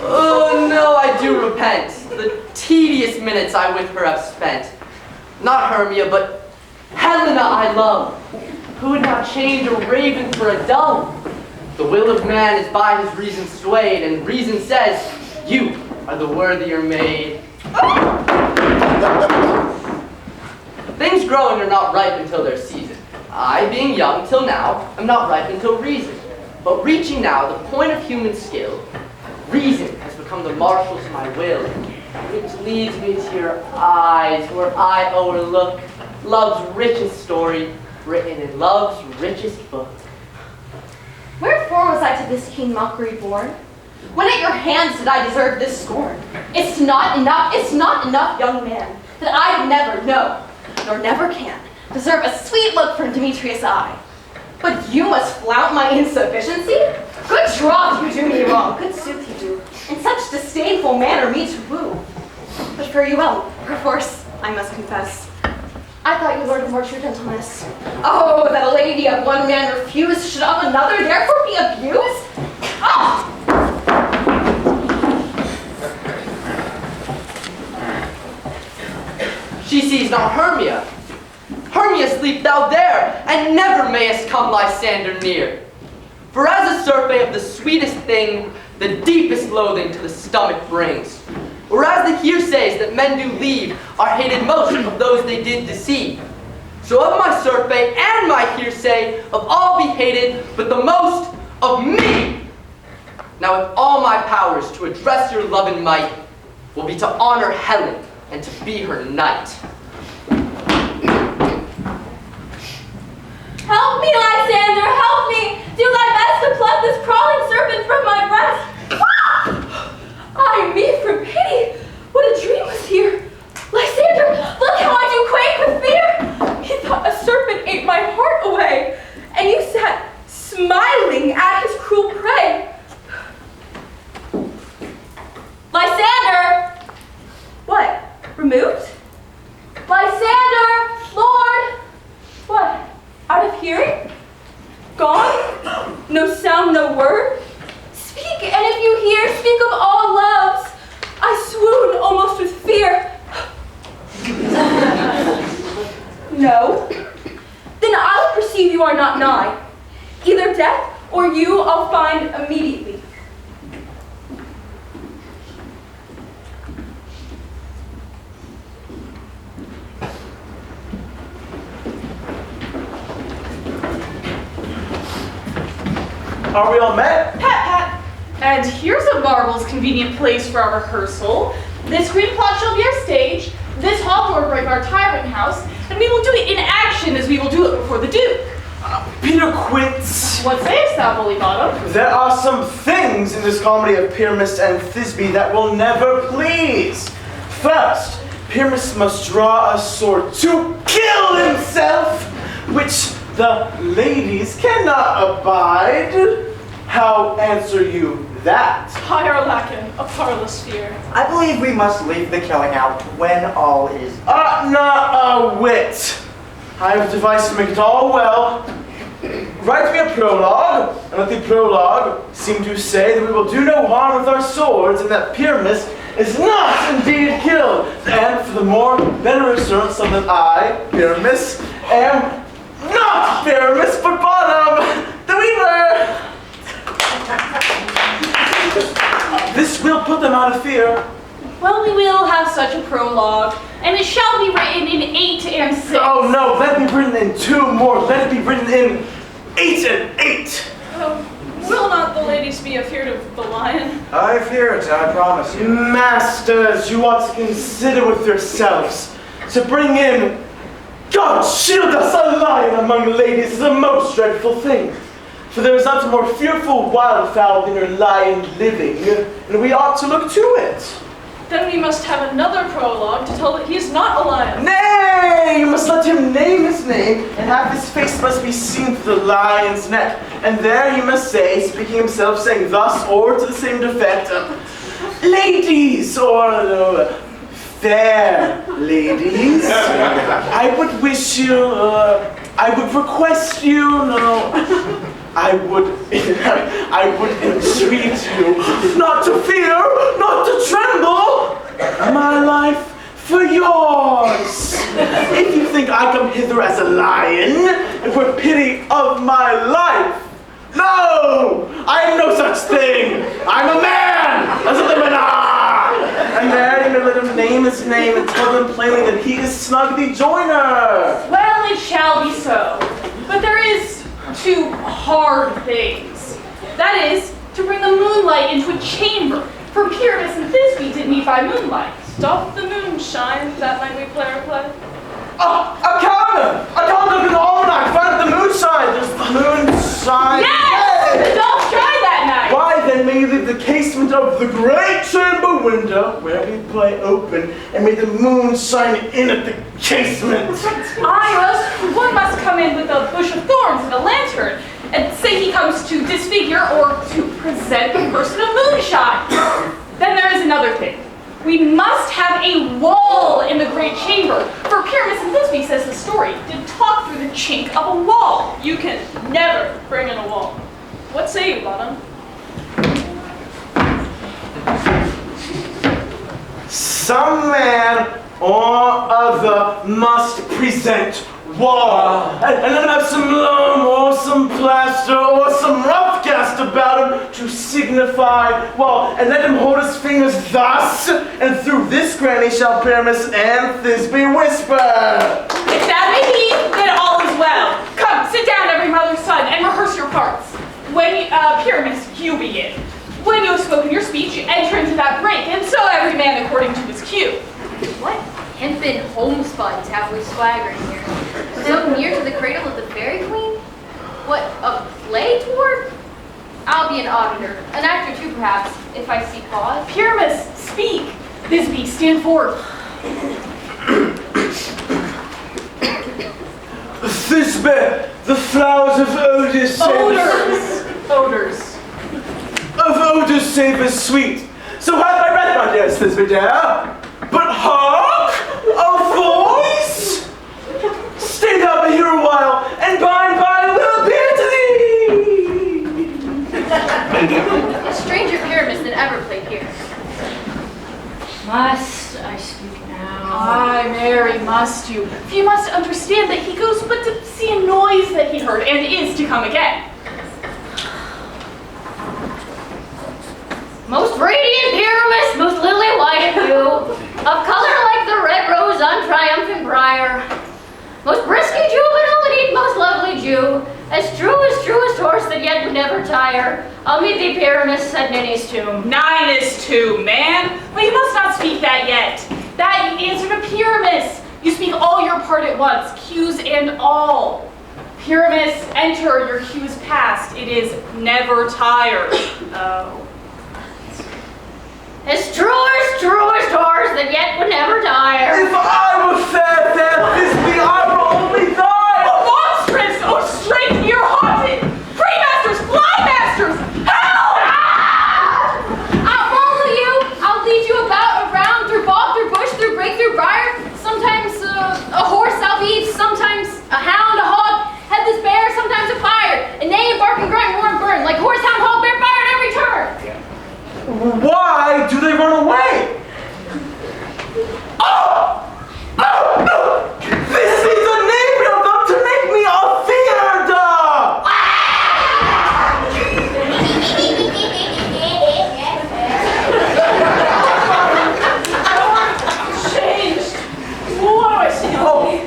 Oh no, I do repent. The tedious minutes I with her have spent. Not Hermia, but Helena I love. Who would not change a raven for a dove? The will of man is by his reason swayed, and reason says, you are the worthier maid. Things grow and are not ripe until their season. I, being young till now, am not ripe until reason. But reaching now the point of human skill, reason has become the marshal to my will, which leads me to your eyes, where I overlook love's richest story, written in love's richest book. Wherefore was I to this keen mockery born? When at your hands did I deserve this scorn? It's not enough, young man, that I never know, nor never can, deserve a sweet look from Demetrius' eye. But you must flout my insufficiency? Good troth you do me wrong, good sooth you do, in such disdainful manner me to woo. But fare you well, perforce, I must confess. I thought you lord of more true gentleness. Oh, that a lady of one man refused should of another therefore be abused? Oh! She sees not Hermia. Hermia, sleep thou there, and never mayest come Lysander near. For as a survey of the sweetest thing, the deepest loathing to the stomach brings. Whereas the hearsays that men do leave are hated most of those they did deceive. So of my survey and my hearsay, of all be hated, but the most of me. Now with all my powers to address your love and might, will be to honor Helen and to be her knight. Help me, Lysander, help me! Do thy best to pluck this crawling serpent from my breast. Ay me, for pity! What a dream was here! Lysander, look how I do quake with fear! He thought a serpent ate my heart away, and you sat smiling at his cruel prey. Lysander! What? Removed? Lysander! Lord! What? Out of hearing? Gone? No sound, no word? Speak, and if you hear, speak of all loves. I swoon almost with fear. No? Then I'll perceive you are not nigh. Either death or you I'll find immediately. Are we all met? Pat, pat. And here's a marvelous convenient place for our rehearsal. This green plot shall be our stage, this hawthorn break our tyrant house, and we will do it in action as we will do it before the Duke. Peter quits. What sayest thou bully bottom? There are some things in this comedy of Pyramus and Thisbe that will never please. First, Pyramus must draw a sword to kill himself, which the ladies cannot abide. How answer you that? I are lacking a parlous fear. I believe we must leave the killing out when all is Not a whit. I have a device to make it all well. Write me a prologue, and let the prologue seem to say that we will do no harm with our swords, and that Pyramus is not indeed killed. And for the more better assurance of that I, Pyramus, am not Pyramus, but Bottom, the weaver. This will put them out of fear. Well, we will have such a prologue, and it shall be written in 8 and 6. Oh no, let it be written in 2 more. Let it be written in 8 and 8. Will not the ladies be afeard of the lion? I fear it, I promise you. Masters, you ought to consider with yourselves to bring in, God shield us, a lion among ladies is a most dreadful thing. For there is not a more fearful wildfowl than your lion living, and we ought to look to it. Then we must have another prologue to tell that he is not a lion. Nay, you must let him name his name, and half his face must be seen through the lion's neck. And there he must say, speaking himself, saying thus, or to the same effect, ladies, or fair ladies, I would wish you, I would request you, I would entreat you not to fear, not to tremble, my life for yours. If you think I come hither as a lion, and for pity of my life, no, I am no such thing. I'm a man, as a limiter. And there you may let him name his name and tell them plainly that he is Snug the Joiner. Well, it shall be so. But there is 2 hard things. That is, to bring the moonlight into a chamber, for Pyramus and Thisbe did meet by moonlight. Doth the moon shine that night we play our play? A calendar! A calendar in the almanac! Find the moonshine! There's the moonshine! Yes! Don't try that night! Why then may you leave the casement of the great chamber window where we play open, and may the moon shine in at the casement? One must come in with a bush of thorns and a lantern, and say he comes to disfigure or to present the person of moonshine. Then there is another thing. We must have a wall in the great chamber, for Pyramus and Thisbe, says the story, did talk through the chink of a wall. You can never bring in a wall. What say you, Bottom? Some man or other must present wall, and let him have some loam or some plaster or some rough cast about him to signify wall, and let him hold his fingers thus, and through this granny shall Pyramus and Thisbe whisper. If that may be, then all is well. Come, sit down, every mother's son, and rehearse your parts. When Pyramus, you begin. When you have spoken your speech, you enter into that break, and so every man according to his cue. What hempen homespuns have we swaggering here? So near to the cradle of the fairy queen? What, a play tour? I'll be an auditor, an actor too perhaps, if I see cause. Pyramus, speak. Thisbe, stand forth. Thisbe, the flowers of Odus Odors. Of Odus savors sweet. So hath I read, my dear Thisbe dear. But hark! A voice! Stay thou here a while, and by and by will appear to thee! A stranger Pyramus than ever played here. Must I speak now? Aye, Mary, must you. For you must understand that he goes but to see a noise that he heard, and is to come again. Most radiant Pyramus, most lily white of hue, of color like the red rose on triumphant briar, most brisky juvenile and most lovely Jew, as truest horse that yet would never tire, I'll meet thee, Pyramus, at Ninny's tomb. 9 is 2, man. Well, you must not speak that yet. That you answer to Pyramus. You speak all your part at once, cues and all. Pyramus, enter, your cue is past. It is never tired. Oh. As true as doors that yet would never tire. If I were fair, Thisbe, I will only die! Oh, monstrous! Oh, strength, you're haunted! Pre-masters, fly masters! Help! I'll follow you. I'll lead you about, around, through bog, through bush, through brake, through briar. Sometimes a horse I'll be, sometimes a hound, a hog, headless bear, sometimes a fire. A neigh, a bark, and grunt, roar, and burn, like horse, hound, hog, bear, fire at every turn. Why do they run away? Oh! Oh! This is the name of them to make me a theater! Changed. What do I see?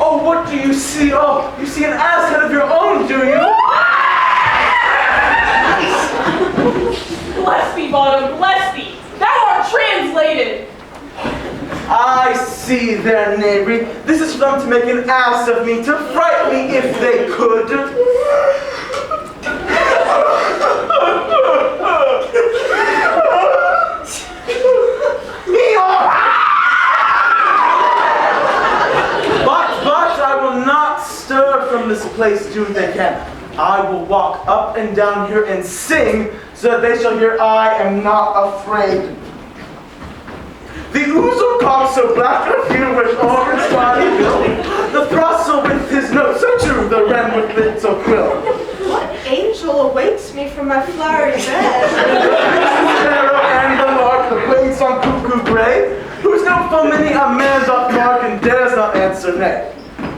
Oh, what do you see? Oh, you see an ass head of your own, do you? Bless thee, Bottom, bless thee. Thou art translated. I see their knavery. This is for them to make an ass of me, to frighten me if they could. But I will not stir from this place, do they can. I will walk up and down here and sing, so that they shall hear I am not afraid. The ouzel cock so black a field with orange spotty bill, the throstle with his nose so true, the wren with it so quill. What angel awaits me from my flowery bed? The sparrow and the lark, the plain song cuckoo gray, whose no full many a man doth mark and dares not answer nay.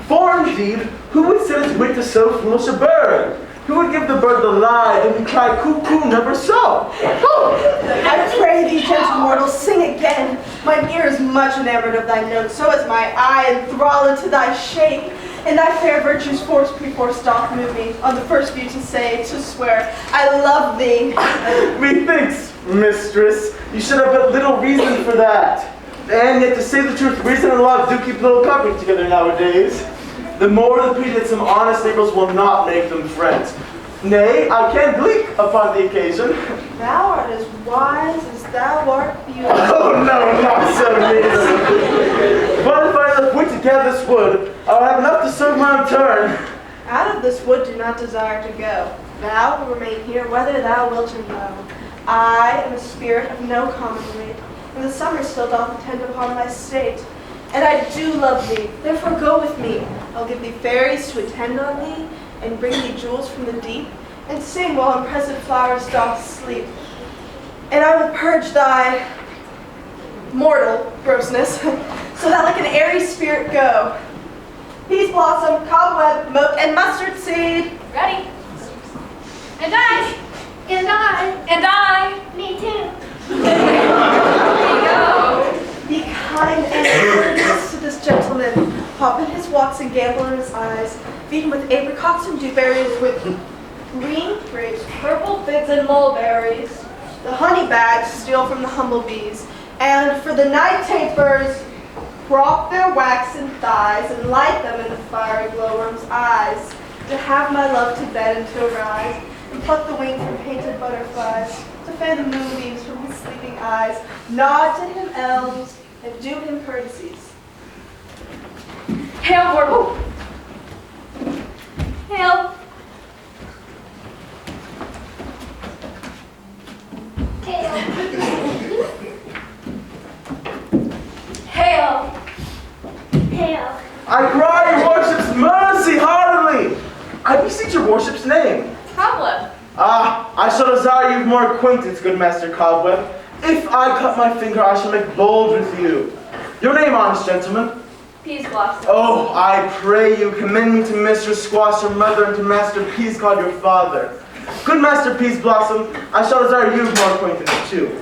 For indeed, who would set his wit to so foolish a bird? Who would give the bird the lie, and he cry cuckoo never so? I pray thee, gentle mortal, sing again. Mine ear is much enamored of thy notes, so is my eye enthralled to thy shape. And thy fair virtues force perforce doth move me, on the first view to say, to swear, I love thee. Methinks, mistress, you should have but little reason for that. And yet, to say the truth, reason and love do keep little company together nowadays. The more the pity that some honest neighbors will not make them friends. Nay, I can bleak upon the occasion. Thou art as wise as thou art beautiful. Oh no, not so neither. But if I have wit to gather this wood, I will have enough to serve my own turn. Out of this wood do not desire to go. Thou will remain here whether thou wilt or no. I am a spirit of no common weight, and the summer still doth attend upon my state. And I do love thee, therefore go with me. I'll give thee fairies to attend on thee, and bring thee jewels from the deep, and sing while in present flowers doth sleep. And I will purge thy mortal grossness, so that like an airy spirit go. Peas blossom, cobweb, moat, and mustard seed. Ready? And I. And I. And I. Me too. There you go. Be kind and courteous to this gentleman. Hop in his walks and gamble in his eyes. Feed him with apricots and dewberries, with green grapes, purple figs, and mulberries. The honey bags steal from the humble bees. And for the night tapers, prop their waxen thighs and light them in the fiery glowworm's eyes. To have my love to bed and to arise, and pluck the wing from painted butterflies. To fan the moonbeams from his sleeping eyes, nod to him elves, and do him courtesies. Hail, mortal. Hail. Hail. Hail. I cry your worship's mercy heartily. I beseech your worship's name. Cobweb. Ah, I shall desire you more acquaintance, good Master Cobweb. If I cut my finger, I shall make bold with you. Your name, honest gentleman? Peas blossom. Oh, I pray you, commend me to Mistress Squash, your mother, and to Master Peascod, your father. Good Master Peas Blossom, I shall desire you more acquaintance too.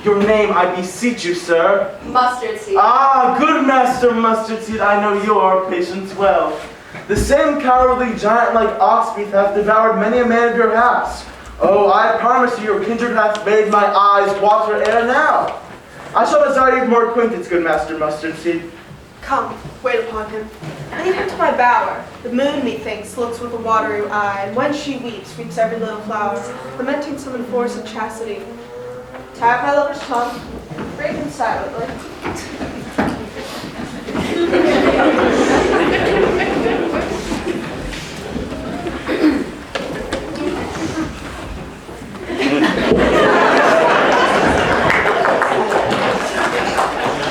Your name, I beseech you, sir. Mustard seed. Ah, good Master Mustard Seed, I know your patience well. The same cowardly giant like Oxbeath hath devoured many a man of your house. Oh, I promise you, your kindred hath made my eyes water ere now. I shall desire you more acquaintance, good Master Mustard Seed. Come, wait upon him. Lead her to my bower. The moon, methinks, looks with a watery eye, and when she weeps every little flower, lamenting some enforced chastity. Tap my lover's tongue, break him silently.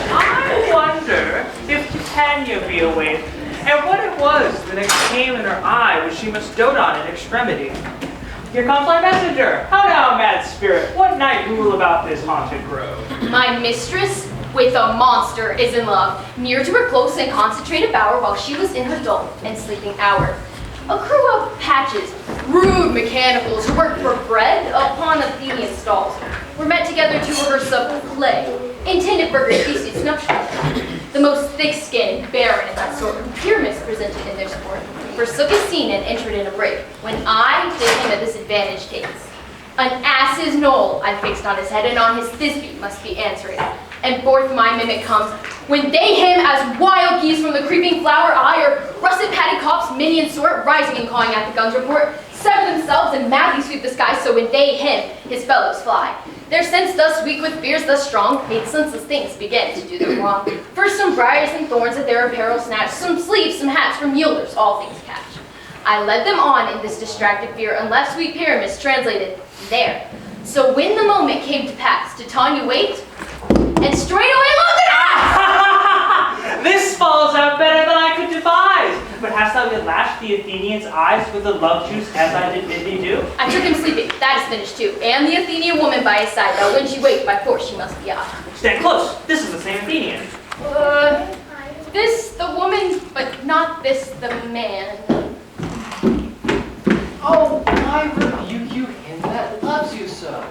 I wonder if Titania be awake, and what it was the next came in her eye which she must dote on in extremity. Here comes my messenger. How now, mad spirit? What night rule about this haunted grove? My mistress with a monster is in love, near to her close and concentrated bower while she was in her dull and sleeping hour. A crew of patches, rude mechanicals who worked for bread upon Athenian stalls, were met together to rehearse a play, intended for Theseus' nuptials. The most thick-skinned, barren, and that sort of pyramids presented in their sport, forsook his scene and entered in a break, when I did him a disadvantage case. An ass's knoll I fixed on his head, and on his thisbe must be answering. And forth my mimic comes, when they him as wild geese from the creeping flower eye, or russet patty cop's minion sort, rising and cawing at the guns report, sever themselves and madly sweep the sky, so when they him, his fellows fly. Their sense thus weak with fears thus strong, made senseless things begin to do them wrong. First some briars and thorns at their apparel snatch, some sleeves, some hats, from yielders all things catch. I led them on in this distracted fear, and left sweet pyramids translated there. So when the moment came to pass, Titania waked, and straightway loved it. This falls out better than I could devise. But hast thou lashed the Athenian's eyes with the love juice as I did bid thee do? I took him sleeping, that is finished too, and the Athenian woman by his side, that when she waked by force she must be out. Stand close. This is the same Athenian. This the woman, but not this the man. Oh, I rebuke you, him that loves you so.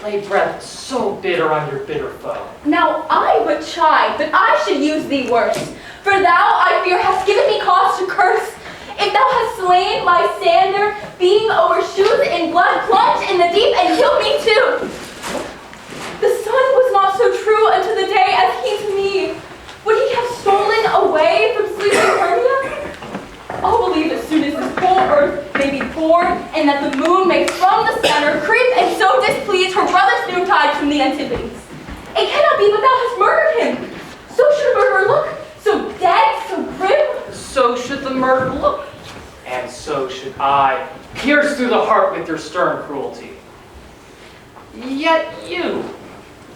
Lay breath so bitter on your bitter foe. Now I would chide that I should use thee worse, for thou, I fear, hast given me cause to curse. If thou hast slain Lysander, being overshoed in blood, plunged in the deep, and killed me too. The sun was not so true unto the day as he to me. Would he have stolen away from sleeping Hermia? I'll believe as soon as this whole earth may be born, and that the moon may from the center creep and so displease her brother's noontide from the antipodes. It cannot be but thou hast murdered him. So should a murderer look, so dead, so grim. So should the murdered look, and so should I, pierce through the heart with your stern cruelty. Yet you,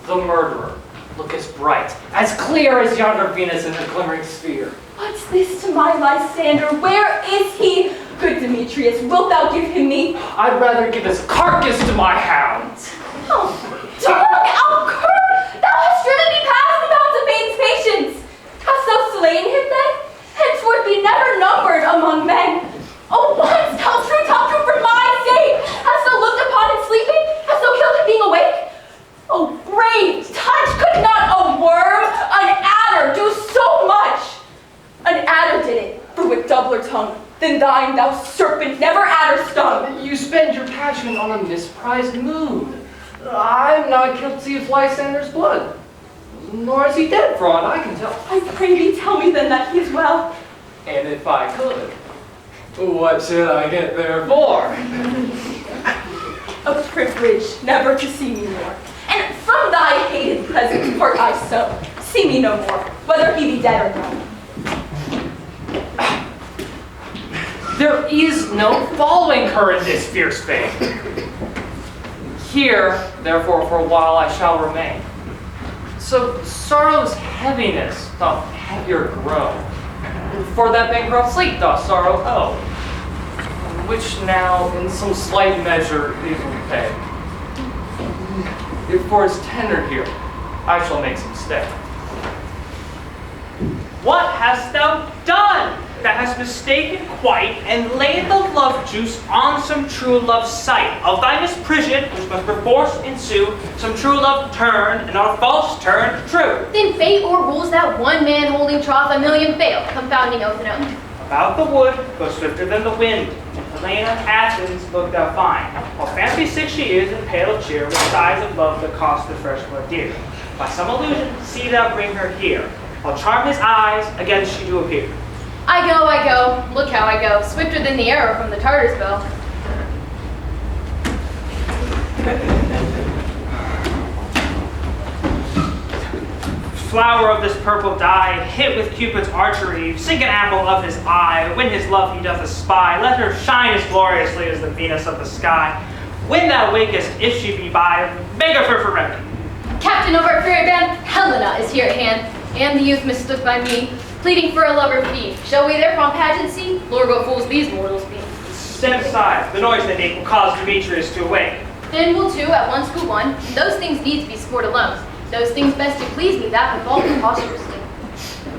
the murderer, look as bright, as clear as yonder Venus in her glimmering sphere. What's this to my Lysander? Where is he? Good Demetrius, wilt thou give him me? I'd rather give his carcass to my hounds. Oh, dog, outcur! Thou hast driven me past the bounds of Bane's patience. Hast thou slain him then? Henceforth be never numbered among men. Oh, once, tell true for my sake. Hast thou looked upon him sleeping? Hast thou killed him being awake? Oh, brave touch, could not a worm, an adder, do so much? An adder did it, for with doubler tongue than thine, thou serpent, never adder stung. You spend your passion on a misprized mood. I'm not guilty of Lysander's blood, nor is he dead, for aught I can tell. I pray thee, tell me then that he is well. And if I could, what should I get there for? A privilege never to see me more. And from thy hated presence part I so. See me no more, whether he be dead or no. There is no following her in this fierce fate. Here, therefore, for a while I shall remain. So sorrow's heaviness doth heavier grow. For that bankrupt sleep doth sorrow owe, which now in some slight measure is repay. If for his tender here, I shall make some stay. What hast thou done? Thou hast mistaken quite, and laid the love juice on some true love's sight. Of thy misprision, which must perforce ensue, some true love turned, and our false turned true. Then fate o'errules that one man holding troth, a million fail, confounding oath and oath. About the wood, go swifter than the wind. In Helena, Athens, look thou fine. While fancy sick she is, in pale cheer, with sighs of love that cost the fresh blood dear. By some illusion, see thou bring her here. I'll charm his eyes against you to appear. I go, look how I go, swifter than the arrow from the Tartar's bow. Flower of this purple dye, hit with Cupid's archery, sink an apple of his eye, when his love he doth espy, let her shine as gloriously as the Venus of the sky. When thou wakest, if she be by, make of her for remedy. Captain of our fairy band, Helena is here at hand, and the youth mistook by me, pleading for a lover fee. Shall we therefore pageant see? Lord, what fools these mortals be. Stand aside, the noise they make will cause Demetrius to awake. Then we'll two at once woo one, those things need to be sport alone. Those things best do please me, that with all preposterously.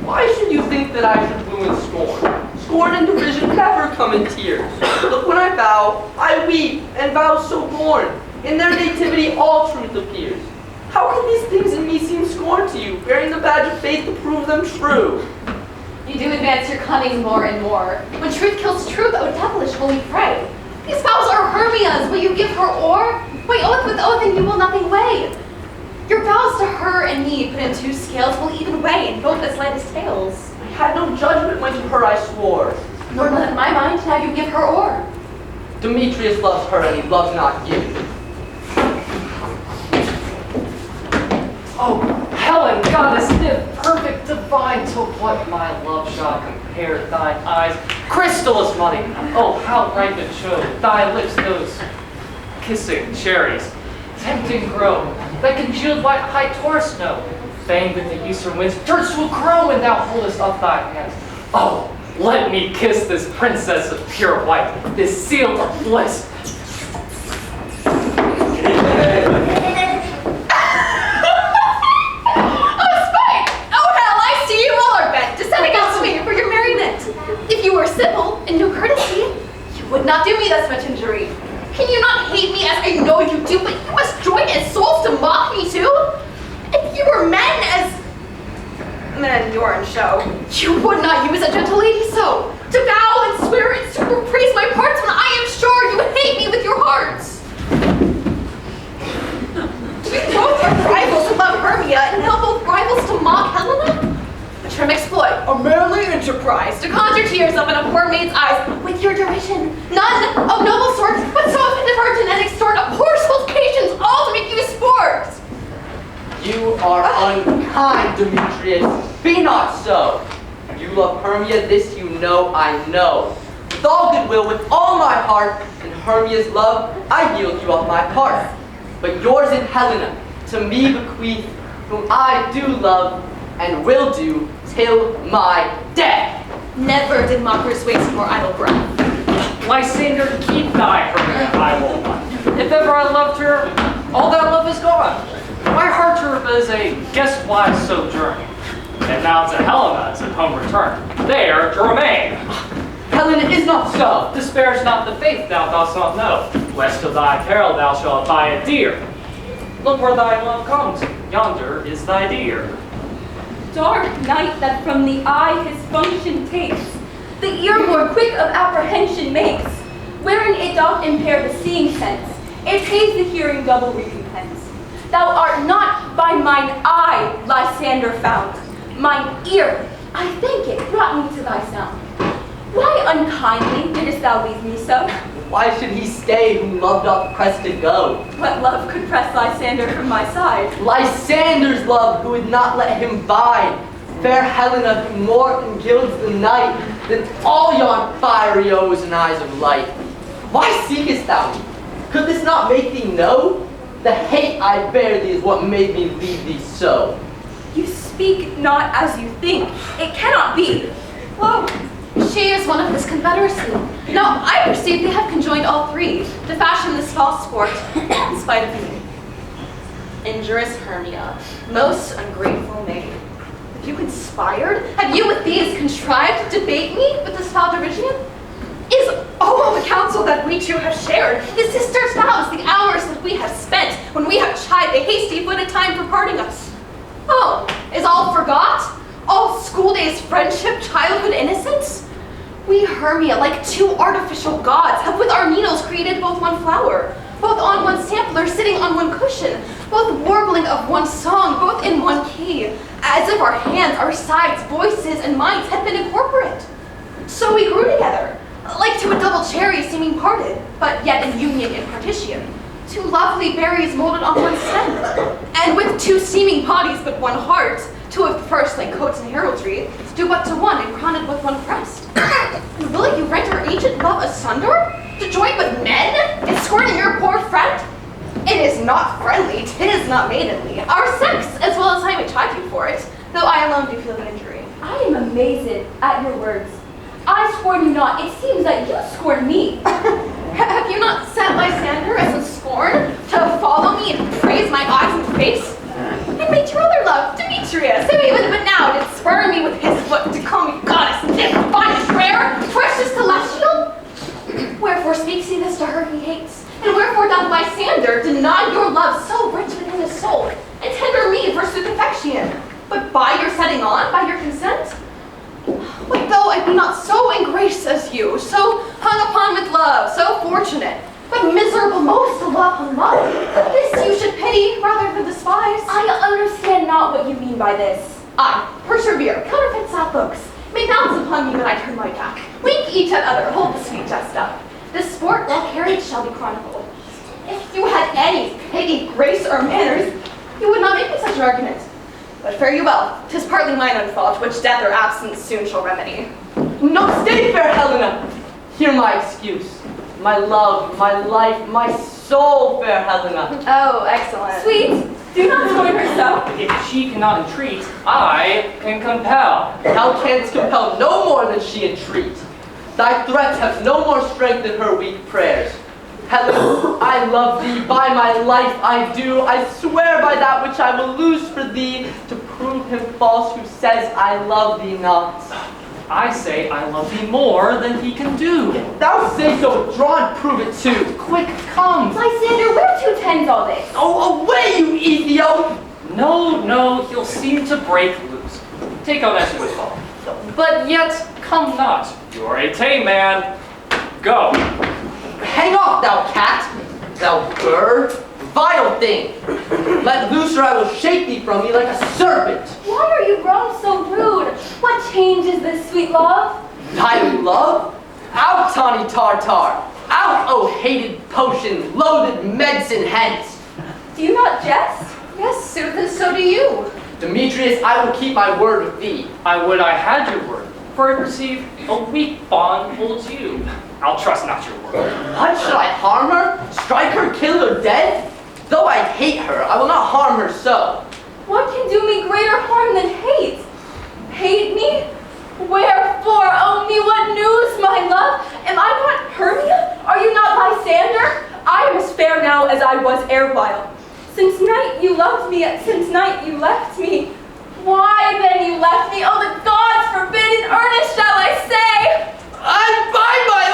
Why should you think that I should woo in scorn? Scorn and derision never come in tears. Look, when I vow, I weep, and vows so born. In their nativity all truth appears. How can these things in me seem scorn to you, bearing the badge of faith to prove them true? You do advance your cunning more and more. When truth kills truth, oh devilish will we pray. These vows are Hermia's, will you give her o'er? Weigh oath with oath and you will nothing weigh. Your vows to her and me put in two scales will even weigh in both as light as tails. I had no judgment when to her I swore. Nor none of my mind, now you give her o'er. Demetrius loves her and he loves not you. Oh, Helen, goddess nymph, perfect, divine, to what my love shall compare thine eyes? Crystal is money, oh, how ripe it showed, thy lips those kissing cherries, tempting grow, that congealed white high Taurus snow, fanged with the eastern winds, turns to a crow when thou holdest up thy hands. Oh, let me kiss this princess of pure white, this seal of bliss. If you were civil and knew courtesy, you would not do me thus much injury. Can you not hate me as I know you do, but you must join as souls to mock me too? If you were men as men you're in show, you would not use a gentle lady so, to bow and swear and super praise my parts when I am sure you hate me with your hearts. You both are rivals and love Hermia, and now both rivals to mock Helena? A trim exploit, a manly enterprise, to conjure tears up in a poor maid's eyes with your derision. None of noble sort, but so offended of our genetic sort of poor soul's patience, all to make you sport. You are unkind, Demetrius. Be not so. You love Hermia, this you know I know. With all goodwill, with all my heart, in Hermia's love, I yield you up my part. But yours in Helena, to me bequeath, whom I do love, and will do till my death. Never did mockers waste more idle breath. Lysander, keep thy Hermia, I will not. If ever I loved her, all that love is gone. My heart to her is a guest-wise sojourn, and now to Helena's at home return, there to remain. Helena is not so. Disparage not the faith thou dost not know, lest to thy peril thou shalt buy it dear. Look where thy love comes, yonder is thy dear. Dark night that from the eye his function takes, the ear more quick of apprehension makes, wherein it doth impair the seeing sense, it pays the hearing double recompense. Thou art not by mine eye, Lysander, found. Mine ear, I thank it, brought me to thy sound. Why unkindly didst thou leave me so? Why should he stay whom love doth press to go? What love could press Lysander from my side? Lysander's love, who would not let him bide. Fair Helena, who more engilds the night than all yon fiery O's and eyes of light. Why seekest thou me? Could this not make thee know? The hate I bear thee is what made me leave thee so. You speak not as you think. It cannot be. Lo, she is one of this confederacy. Now I perceive they have conjoined all three to fashion this false sport in spite of me. Injurious Hermia, most ungrateful maid. Have you conspired? Have you with these contrived to debate me with this foul derision? Is all the counsel that we two have shared, the sisters' vows, the hours that we have spent when we have chid the hasty-footed time for parting us? Oh, is all forgot? All school days friendship, childhood innocence? We Hermia, like two artificial gods, have with our needles created both one flower, both on one sampler, sitting on one cushion, both warbling of one song, both in one key. as if our hands, our sides, voices, and minds had been incorporate. So we grew together, like to a double cherry seeming parted, but yet in union and partition. Two lovely berries molded on one stem, and with two seeming bodies but one heart, two of the first like coats and heraldry, do but to one and crowned with one crest. And will you rent our ancient love asunder, to join with men in scorning your poor friend? It is not friendly, 'tis not maidenly. Our sex, as well as I may chide you for it, though I alone do feel the injury. I am amazed at your words. I scorn you not. It seems that you scorn me. Have you not set Lysander as a scorn to follow me and praise my eyes and face? And made your other love, Demetrius, who even but now did spurn me with his foot to call me goddess, nymph, finest, rare, precious, celestial? Wherefore speaks he this to her he hates? And wherefore doth Lysander deny your love so rich within his soul, and tender me forsooth affection? But by your setting on, by your consent? What though I be not so in grace as you, so hung upon with love, so fortunate, but miserable most to love unloved? This you should pity rather than despise. I understand not what you mean by this. I persevere, counterfeit sad looks, make mouths upon me when I turn my back, wink each at other, hold the sweet jest up. This sport well carried shall be chronicled. If you had any pity, grace, or manners, you would not make me such an argument. But fare you well, 'tis partly mine own fault, which death or absence soon shall remedy. No, stay, fair Helena. Hear my excuse. My love, my life, my soul, fair Helena. Oh, excellent. Sweet, do not join her so. If she cannot entreat, I can compel. Thou canst compel no more than she entreat. Thy threats have no more strength than her weak prayers. Helena, I love thee, by my life I do. I swear by that which I will lose for thee, to prove him false who says I love thee not. I say I love thee more than he can do. If thou say so, withdraw and prove it too. Quick, come. Lysander, where to tend all this? Oh, away, you Ethiop! No, he'll seem to break loose. Take on as you would call. But yet, come not. You are a tame man. Go. Hang off, thou cat! Thou bird! Vile thing! Let loose or I will shake thee from me like a serpent! Why are you grown so rude? What change is this, sweet love? Thy love? Out, tawny tartar! Out, oh hated potion, loathed medicine, hence! Do you not jest? Yes, sooth, and so do you. Demetrius, I will keep my word with thee. I would I had your word, for I perceive a weak bond holds you. I'll trust not your word. What, should I harm her? Strike her, kill her dead? Though I hate her, I will not harm her so. What can do me greater harm than hate? Hate me? Wherefore, oh me, what news, my love? Am I not Hermia? Are you not Lysander? I am as fair now as I was erewhile. Since night you loved me, since night you left me. Why then you left me? Oh, the gods forbid, in earnest shall I say. I by my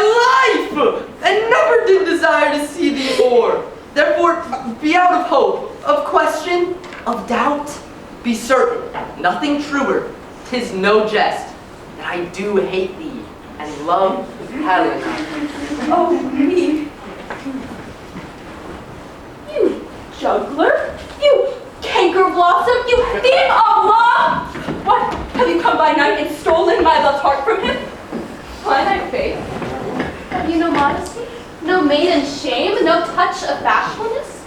life, and never did desire to see thee more. Therefore, be out of hope, of question, of doubt. Be certain, nothing truer, 'tis no jest, that I do hate thee, and love Helena. Oh me. You juggler, you canker blossom, you thief of love! What, have you come by night and stolen my love's heart from him? By thy faith, have you no modesty, no maiden shame, no touch of bashfulness?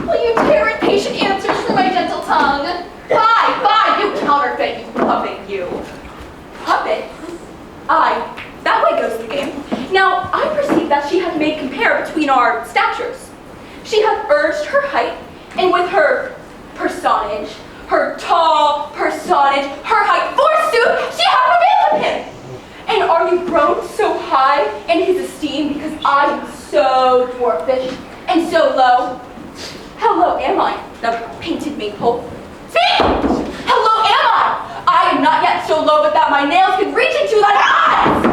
Will you dare impatient answers from my gentle tongue? Fie, you counterfeit, you puppet, you. Puppet? Aye, that way goes the game. Now, I perceive that she hath made compare between our statures. She hath urged her height, and with her personage, her tall personage, her height, forsooth, she hath prevailed with him. And are you grown so high in his esteem because I am so dwarfish and so low? How low am I, thou painted maypole? Speak! How low am I? I am not yet so low but that my nails could reach into thine eyes!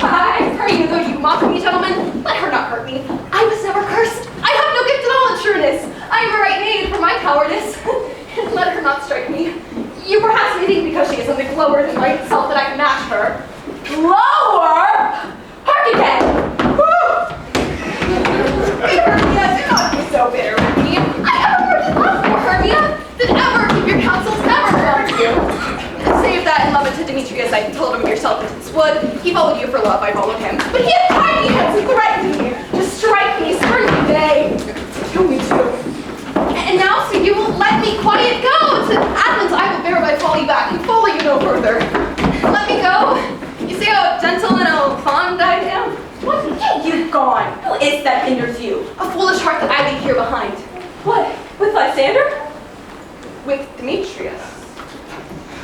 I pray you, though you mock me, gentlemen, let her not hurt me. I was never cursed. I have no gift at all in trueness. I am a right maid for my cowardice. Let her not strike me. You perhaps may think because she is something lower than myself that I can match her. Lower? Hark again! Woo! Hermia, do not be so bitter with me. I have a worthy love for Hermia. Did ever keep your counsels, never from himself into this wood. He followed you for love, I followed him. But he had tiny hands and threatened me to strike me, spurn me, nay, to kill me too. And now, so you will let me quiet go. To Athens I will bear my folly back and follow you no further. Let me go. You see how gentle and how fond I am? What? Get you gone! Who is that hinders you? A foolish heart that I leave here behind. What? With Lysander? With Demetrius.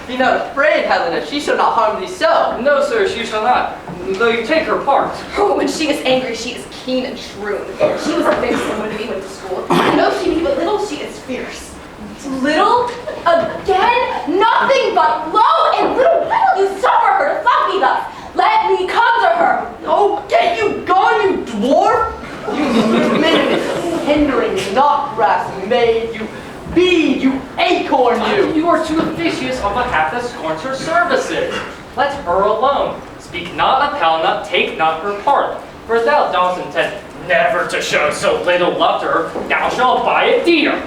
Be not afraid, Helena, she shall not harm thee so. No, sir, she shall not, though you take her part. Oh, when she is angry, she is keen and shrewd. She was a vixen when we went to school. I know she be but little, she is fierce. Little? Again? Nothing but low and little. Why will you suffer her to flout me thus? Let me come to her. Oh, get you gone, you dwarf! You minimus, hindering, not grass maid, you bead, you acorn, you! You are too officious of a half that scorns her services. Let her alone. Speak not of Helena, take not her part. For thou dost intend never to show so little love to her, thou shalt buy it dear.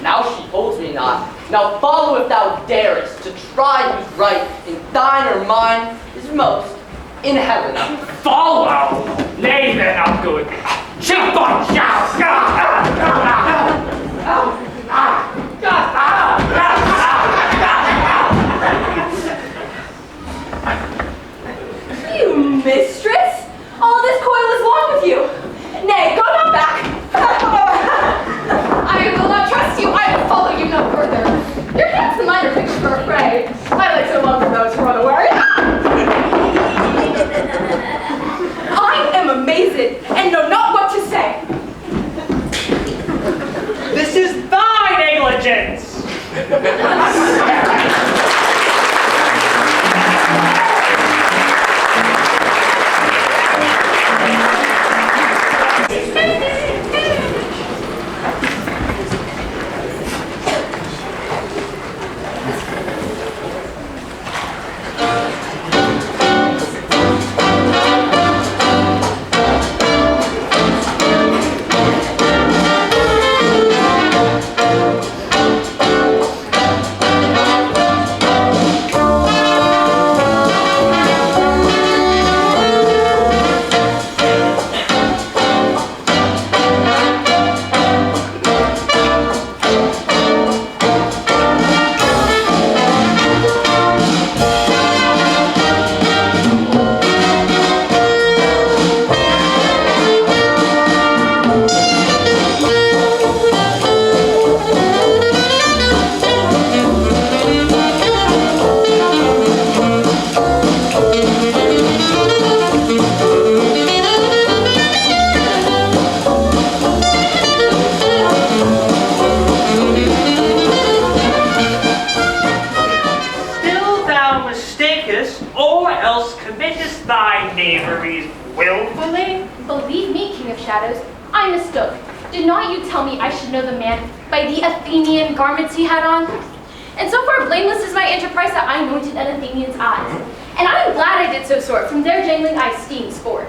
Now she holds me not. Now follow if thou darest, to try who's right, in thine or mine, is most in Helena. Follow! Nay then, I'll go with thee. You mistress? All this coil is long with you. Nay, go not back. I will not trust you. I will follow you no further. Your hands and mine are fixed for a fray. I like to love for those who run away. I am amazed and know not what to say. This is thy negligence! Believe me, King of Shadows, I mistook. Did not you tell me I should know the man by the Athenian garments he had on? And so far blameless is my enterprise that I anointed an Athenian's eyes. And I am glad I did so sort, from their jangling I esteem sport.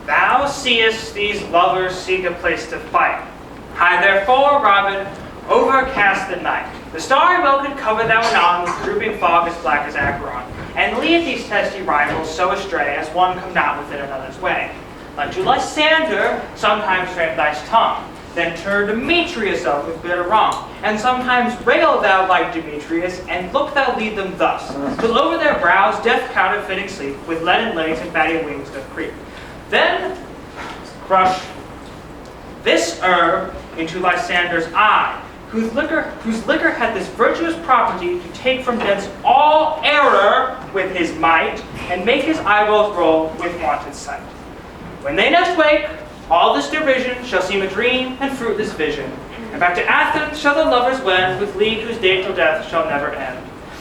Thou seest these lovers seek a place to fight. High therefore, Robin, overcast the night. The starry well could cover thou anon with drooping fog as black as Acheron, and lead these testy rivals so astray as one come not within another's way. Like to Lysander, sometimes frame thy tongue, then turn Demetrius up with bitter wrong, and sometimes rail thou like Demetrius, and look thou lead them thus, till over their brows death counterfeiting sleep, with leaden legs and fatty wings doth creep. Then crush this herb into Lysander's eye, whose liquor had this virtuous property to take from thence all error with his might, and make his eyeballs roll with wonted sight. When they next wake, all this derision shall seem a dream and fruitless vision, and back to Athens shall the lovers wend, with league whose date till death shall never end.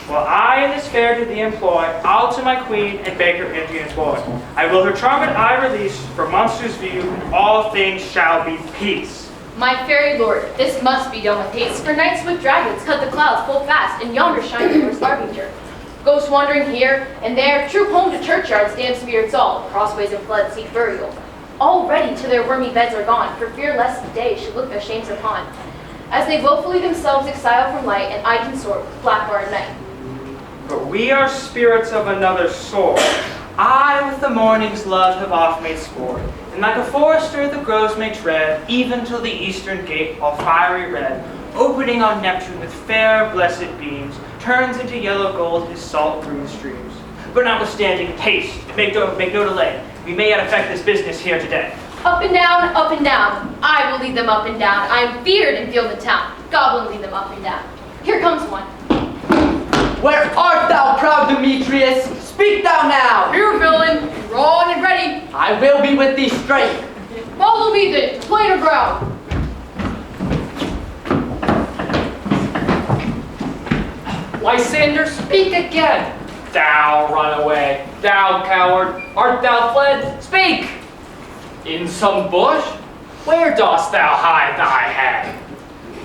While I in this fair do thee employ, I'll to my queen and beg her Indian boy. I will her charmed eye release, for monsters view, all things shall be peace. My fairy lord, this must be done with haste, for knights with dragons cut the clouds full fast, and yonder shines the north's harbinger. Ghosts wandering here and there, troop home to churchyards, damned spirits all, crossways and floods seek burial. Already to their wormy beds are gone, for fear lest the day should look their shames upon, as they woefully themselves exile from light, and I consort with black-barred night. But we are spirits of another sort. with the morning's love have oft made sport, and like a forester the groves may tread, even till the eastern gate, all fiery red, opening on Neptune with fair blessed beams, turns into yellow gold his salt green streams. But notwithstanding, haste, make no delay. We may yet effect this business here today. Up and down, up and down. I will lead them up and down. I am feared and feel the town. God will lead them up and down. Here comes one. Where art thou, proud Demetrius? Speak thou now. Here, villain, drawn and ready. I will be with thee straight. Follow me then, to plainer ground. Lysander, speak again. Thou runaway, thou coward, art thou fled? Speak! In some bush? Where dost thou hide thy head?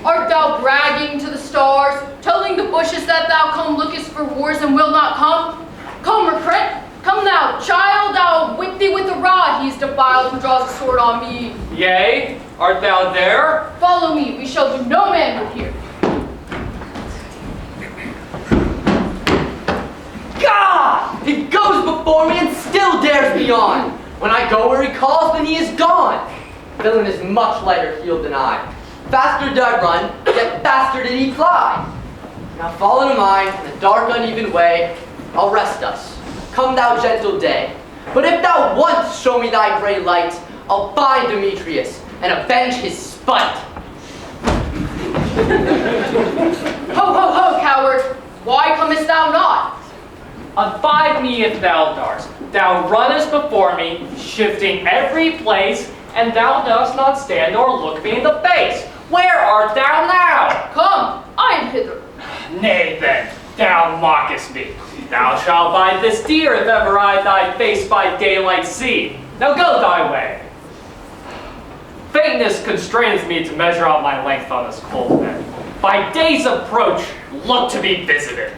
Art thou bragging to the stars, telling the bushes that thou come lookest for wars and will not come? Come, recreant, come thou, child, I'll whip thee with a rod. He is defiled who draws a sword on me. Yea, art thou there? Follow me, we shall do no manhood here. God! He goes before me and still dares me on. When I go where he calls, then he is gone. Villain is much lighter heeled than I. Faster did I run, yet faster did he fly. Now fall into mine, in a dark uneven way, I'll rest us. Come thou gentle day. But if thou once show me thy grey light, I'll find Demetrius and avenge his spite. Ho, ho, ho, coward! Why comest thou not? Abide me if thou darst. Thou runnest before me, shifting every place, and thou dost not stand nor look me in the face. Where art thou now? Come, I am hither. Nay then, thou mockest me. Thou shalt bide this deer if ever I thy face by daylight see. Now go thy way. Faintness constrains me to measure out my length on this cold bed. By day's approach, look to be visited.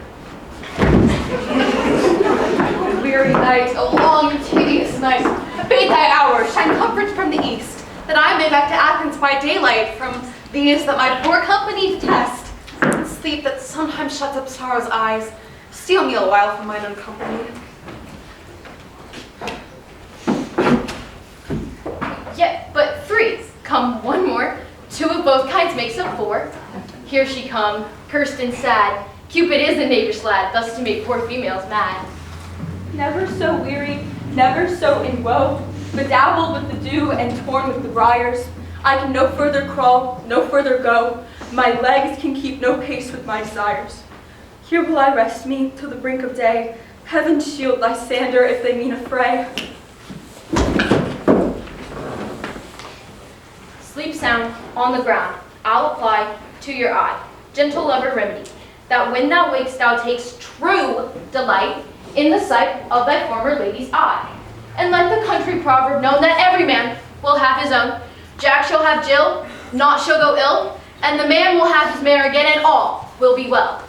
A weary night, a long and tedious night. Abate thy hours, shine comfort from the east, that I may back to Athens by daylight from these that my poor company detest. And sleep that sometimes shuts up sorrow's eyes, steal me a while from mine own company. Yet but three, come one more, two of both kinds makes up four. Here she come, cursed and sad. Cupid is a knavish lad, thus to make poor females mad. Never so weary, never so in woe, bedabbled with the dew and torn with the briars. I can no further crawl, no further go. My legs can keep no pace with my desires. Here will I rest me till the brink of day. Heaven shield Lysander if they mean a fray. Sleep sound on the ground, I'll apply to your eye, gentle lover remedy, that when thou wakest thou takes true delight in the sight of thy former lady's eye. And let the country proverb known that every man will have his own. Jack shall have Jill, naught shall go ill, and the man will have his mare again, and all will be well.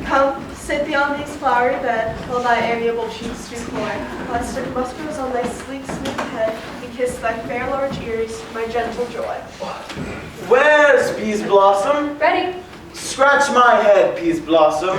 Come, sit thee on this flowery bed, while thy amiable cheeks do coy. While I stick muscles on thy sleek, smooth head, and kiss thy fair large ears, my gentle joy. Where's Peas Blossom? Ready? Scratch my head, Peas Blossom.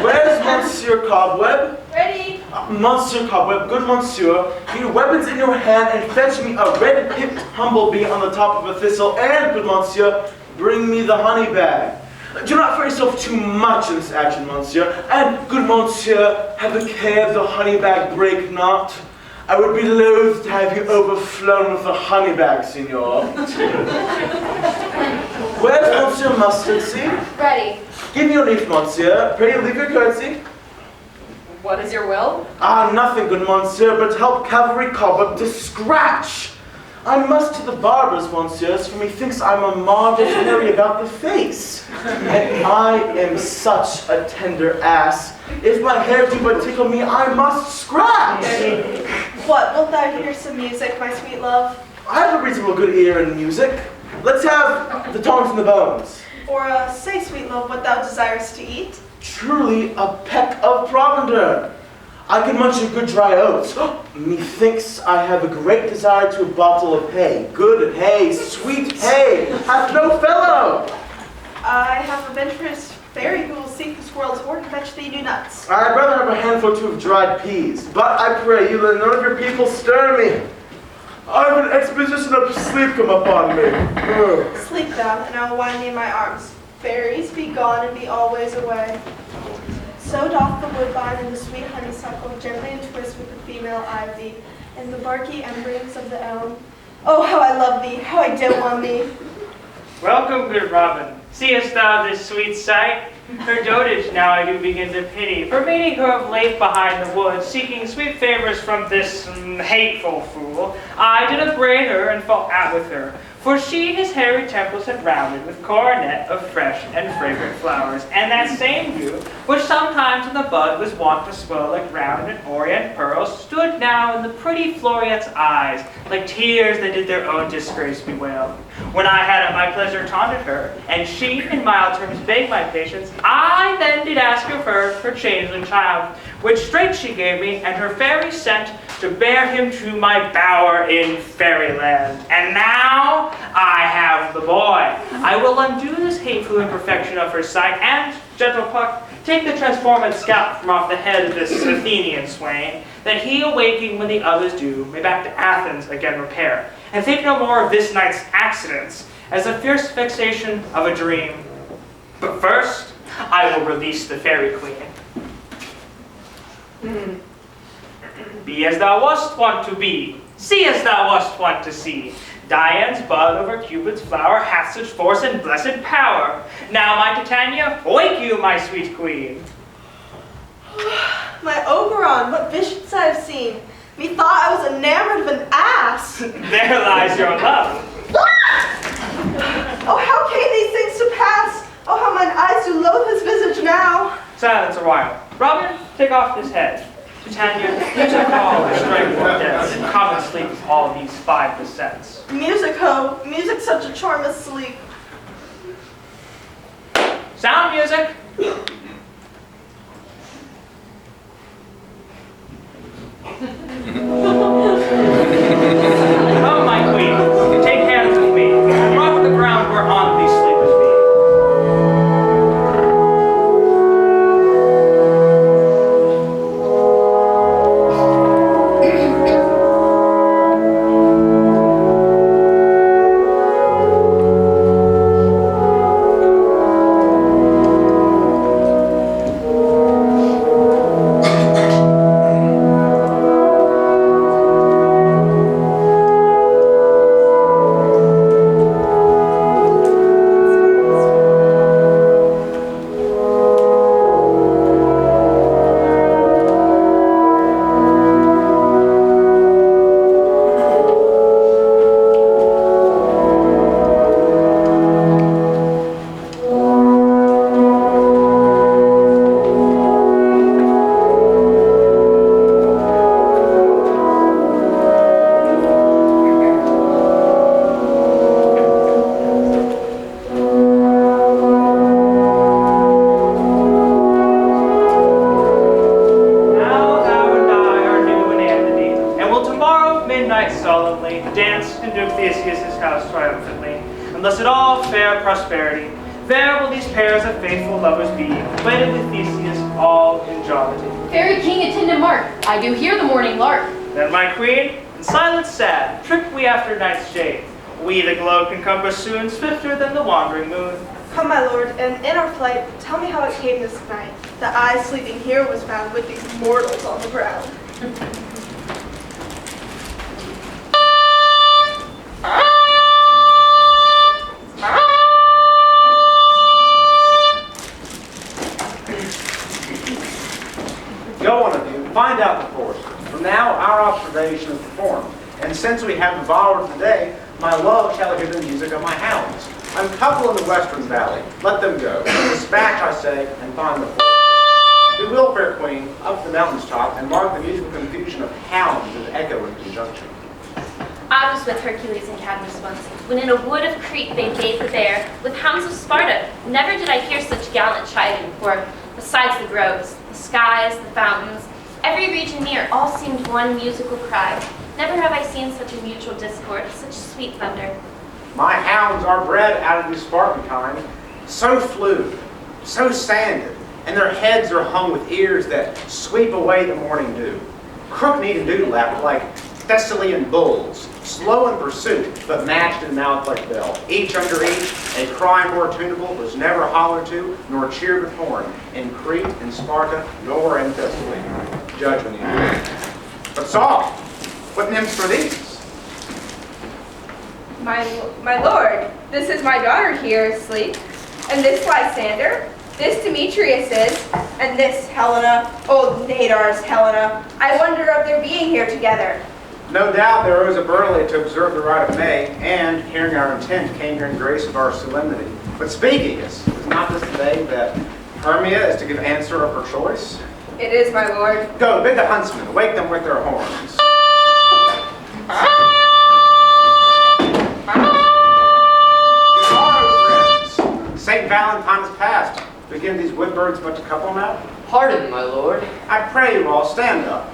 Where's Monsieur Cobweb? Ready? Monsieur Cobweb, good Monsieur, get your weapons in your hand and fetch me a red-hipped humblebee on the top of a thistle, and, good Monsieur, bring me the honey bag. Do not fret yourself too much in this action, Monsieur, and, good Monsieur, have the care the honey bag break not. I would be loath to have you overflown with the honey bag, Signor. Where's Monsieur Mustard Seed? Ready. Give me your leaf, Monsieur. Pray leave your curtsy. What is your will? Ah, nothing, good Monsieur, but help Cavalry Cobweb to scratch. I must to the barber's, Monsieurs, for methinks I'm a marvel hairy about the face. And I am such a tender ass. If my hair do but tickle me, I must scratch. What, wilt thou hear some music, my sweet love? I have a reasonable good ear in music. Let's have the tongues and the bones. Or, say, sweet love, what thou desirest to eat? Truly a peck of provender. I can munch a good dry oats. Methinks I have a great desire to a bottle of hay. Good hay, sweet hay, hath no fellow. I have a venturous fairy who will seek this squirrels or to fetch thee new nuts. I'd rather have a handful or two of dried peas, but I pray you let none of your people stir me. I have an exposition of sleep come upon me. Sleep thou, and I will wind thee in my arms. Fairies, be gone and be always away. So doth the woodbine and the sweet honeysuckle gently entwist with the female ivy, and the barky embers of the elm. Oh, how I love thee, how I dote on thee. Welcome, good Robin. Seest thou this sweet sight? Her dotage now I do begin to pity, for meeting her of late behind the woods, seeking sweet favors from this hateful fool, I did upbraid her and fall out with her. For she his hairy temples had rounded with coronet of fresh and fragrant flowers, and that same dew, which sometimes in the bud was wont to swell like round and orient pearls, stood now in the pretty Floriette's eyes, like tears that did their own disgrace bewail. When I had at my pleasure taunted her, and she in mild terms begged my patience, I then did ask of her changeling child, which straight she gave me, and her fairy sent to bear him to my bower in fairyland. And now I have the boy. I will undo this hateful imperfection of her sight, and, gentle Puck, take the transformed scalp from off the head of this Athenian swain, that he, awaking when the others do, may back to Athens again repair, and think no more of this night's accidents as the fierce vexation of a dream. But first, I will release the fairy queen. Be as thou wast wont to be, see as thou wast wont to see. Dian's bud over Cupid's flower hath such force and blessed power. Now, my Titania, wake you, my sweet queen. My Oberon, what visions I have seen. Methought I was enamored of an ass. There lies your love. Oh, how came these things to pass? Oh, how mine eyes do loathe his visage now. Silence a while. Robin, take off this head. Titania, you took all the strength of death, and common sleep with all these 5 descents. Music, ho, music such a charm as sleep. Sound music. Come, my queen, take hands with me, and rock the ground whereon these sleepers be. Prosperity. There will these pairs of faithful lovers be, wedded with Theseus, all in jollity. Fairy king, attend and mark. I do hear the morning lark. Then, my queen, in silence sad, trip we after night's shade. We the globe can compass soon, swifter than the wandering moon. Come, my lord, and in our flight, tell me how it came this night. The I sleeping here was found with these mortals on the ground. Go one of you, find out the course. From now, our observation is performed. And since we have the vow of the day, my love shall hear the music of my hounds. I'm couple in the western valley. Let them go. Dispatch, I say, and find the forest. We will, fair queen, up the mountain's top and mark the musical confusion of hounds as echo in conjunction. I was with Hercules and Cadmus once, when in a wood of Crete they bade the bear with hounds of Sparta. Never did I hear such gallant chiding, for besides the groves, the skies, the fountains, every region near, all seemed one musical cry. Never have I seen such a mutual discord, such sweet thunder. My hounds are bred out of the Spartan kind, so fluid, so sanded, and their heads are hung with ears that sweep away the morning dew. Crook-kneed and doodle-lapped like Thessalian bulls, slow in pursuit, but matched in mouth like bell. Each under each, a cry more tunable was never hollered to, nor cheered with horn, in Crete, in Sparta, nor in Thessaly. Judge when you do. But Saul, what nymphs are these? My lord, this is my daughter here asleep, and this Lysander, this Demetrius is, and this Helena, old Nadar's Helena. I wonder of their being here together. No doubt they rose up early to observe the rite of May, and, hearing our intent, came here in grace of our solemnity. But speaking, is not this the day that Hermia is to give answer of her choice? It is, my lord. Go, bid the huntsmen, wake them with their horns. Good morrow, friends. St. Valentine is past. Begin these wood birds but to couple now? Pardon, my lord. I pray you all, stand up.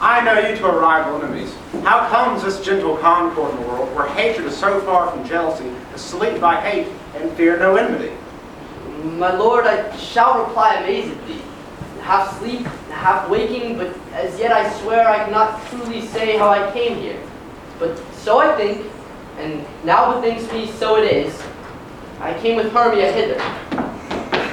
I know you to are rival enemies. How comes this gentle concord in the world, where hatred is so far from jealousy, to sleep by hate and fear no enmity? My lord, I shall reply amazedly. Half sleep, half waking, but as yet I swear I cannot truly say how I came here. But so I think, and now bethinks me so it is, I came with Hermia hither.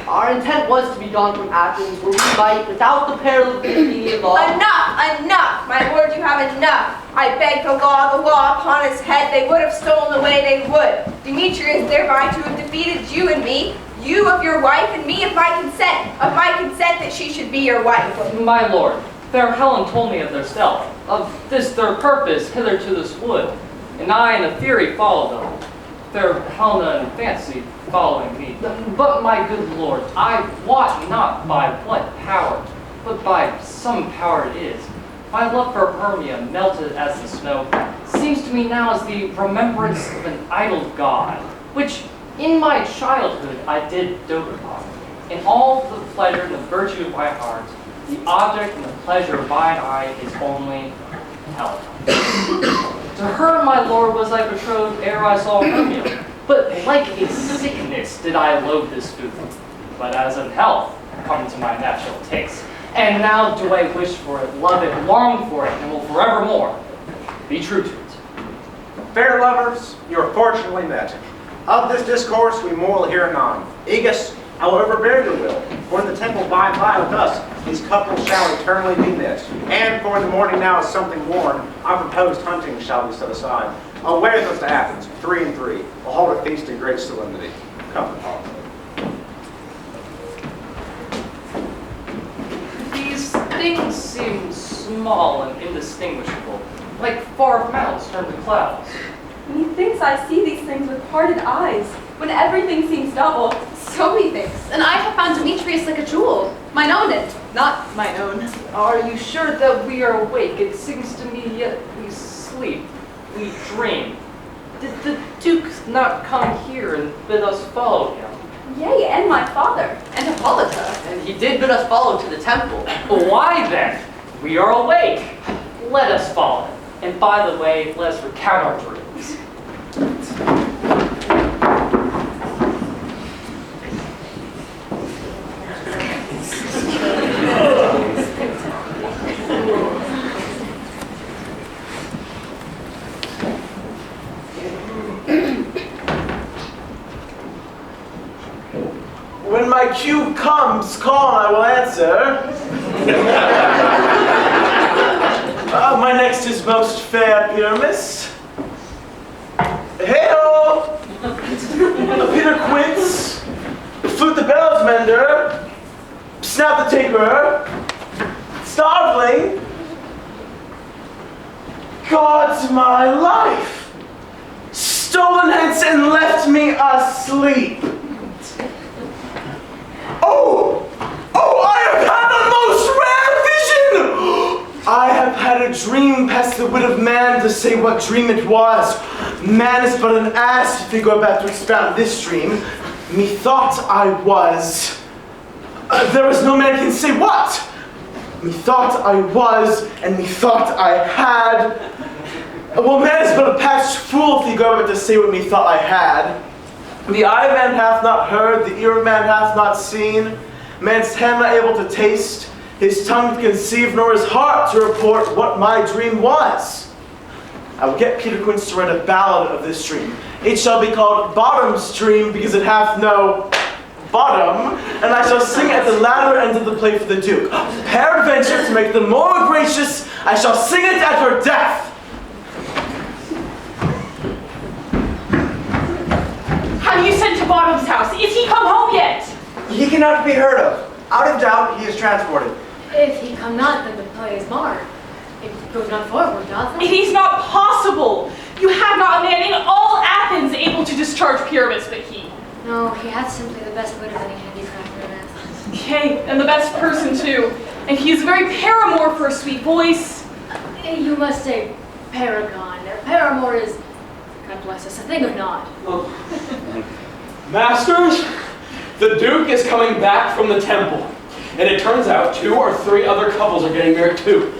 Our intent was to be gone from Athens, where we might, without the peril of the Athenian law... Enough, enough! My lord, you have enough. I beg the law upon his head. They would have stolen away, they would. Demetrius thereby to have defeated you and me, you of your wife, and me of my consent that she should be your wife. My lord, fair Helen told me of their stealth, of this their purpose hither to this wood, and I in a fury followed them. Fair Helena in fancy following me. But my good lord, I wot not by what power, but by some power it is. My love for Hermia, melted as the snow, seems to me now as the remembrance of an idol god, which in my childhood I did dote upon. In all the pleasure and the virtue of my heart, the object and the pleasure of mine eye is only Helen. To her, my lord, was I betrothed ere I saw Hermia. But like a sickness did I loathe this food. But as in health, come to my natural taste. And now do I wish for it, love it, long for it, and will forevermore be true to it. Fair lovers, you are fortunately met. Of this discourse we more will hear anon. Aegis, I will overbear your will, for in the temple by with us, these couples shall eternally be knit. And for in the morning now is something worn, our proposed hunting shall be set aside. Away with us to Athens, 3 and 3. We'll hold a feast in great solemnity. Come, Paul. These things seem small and indistinguishable, like far mountains turned to clouds. Methinks I see these things with parted eyes, when everything seems double. So methinks, and I have found Demetrius like a jewel, mine own and not mine own. Are you sure that we are awake? It seems to me yet we sleep, we dream. Did the Duke not come here and bid us follow him? Yea, and my father. And Hippolyta. And he did bid us follow to the temple. Why then? We are awake. Let us follow. And by the way, let us recount our dreams. When my cue comes, call and I will answer. My next is most fair Pyramus. Hail! Peter Quince, Flute the Bells Mender, Snap the Taper, Starveling, God's my life, stolen hence and left me asleep. I have had a most rare vision! I have had a dream past the wit of man to say what dream it was. Man is but an ass if we go back to expound this dream. Methought I was. There is no man can say what. Methought I was, and methought I had. Well, man is but a patched fool if he go back to say what methought I had. The eye of man hath not heard, the ear of man hath not seen, man's hand not able to taste, his tongue to conceive, nor his heart to report what my dream was. I will get Peter Quince to write a ballad of this dream. It shall be called Bottom's Dream, because it hath no bottom, and I shall sing at the latter end of the play for the Duke. Peradventure, to make them more gracious, I shall sing it at her death. Have you sent to Bottom's house? Is he come home yet? He cannot be heard of. Out of doubt, he is transported. If he come not, then the play is marred. It goes not forward, doth It is not possible. You have not a man in all Athens able to discharge Pyramus but he. No, he hath simply the best wit of any handicrafter in Athens. Yea, and the best person too. And he is a very paramour for a sweet voice. You must say paragon. Paramour is, God bless us, a thing of naught. Masters, the Duke is coming back from the temple. And it turns out 2 or 3 other couples are getting married too.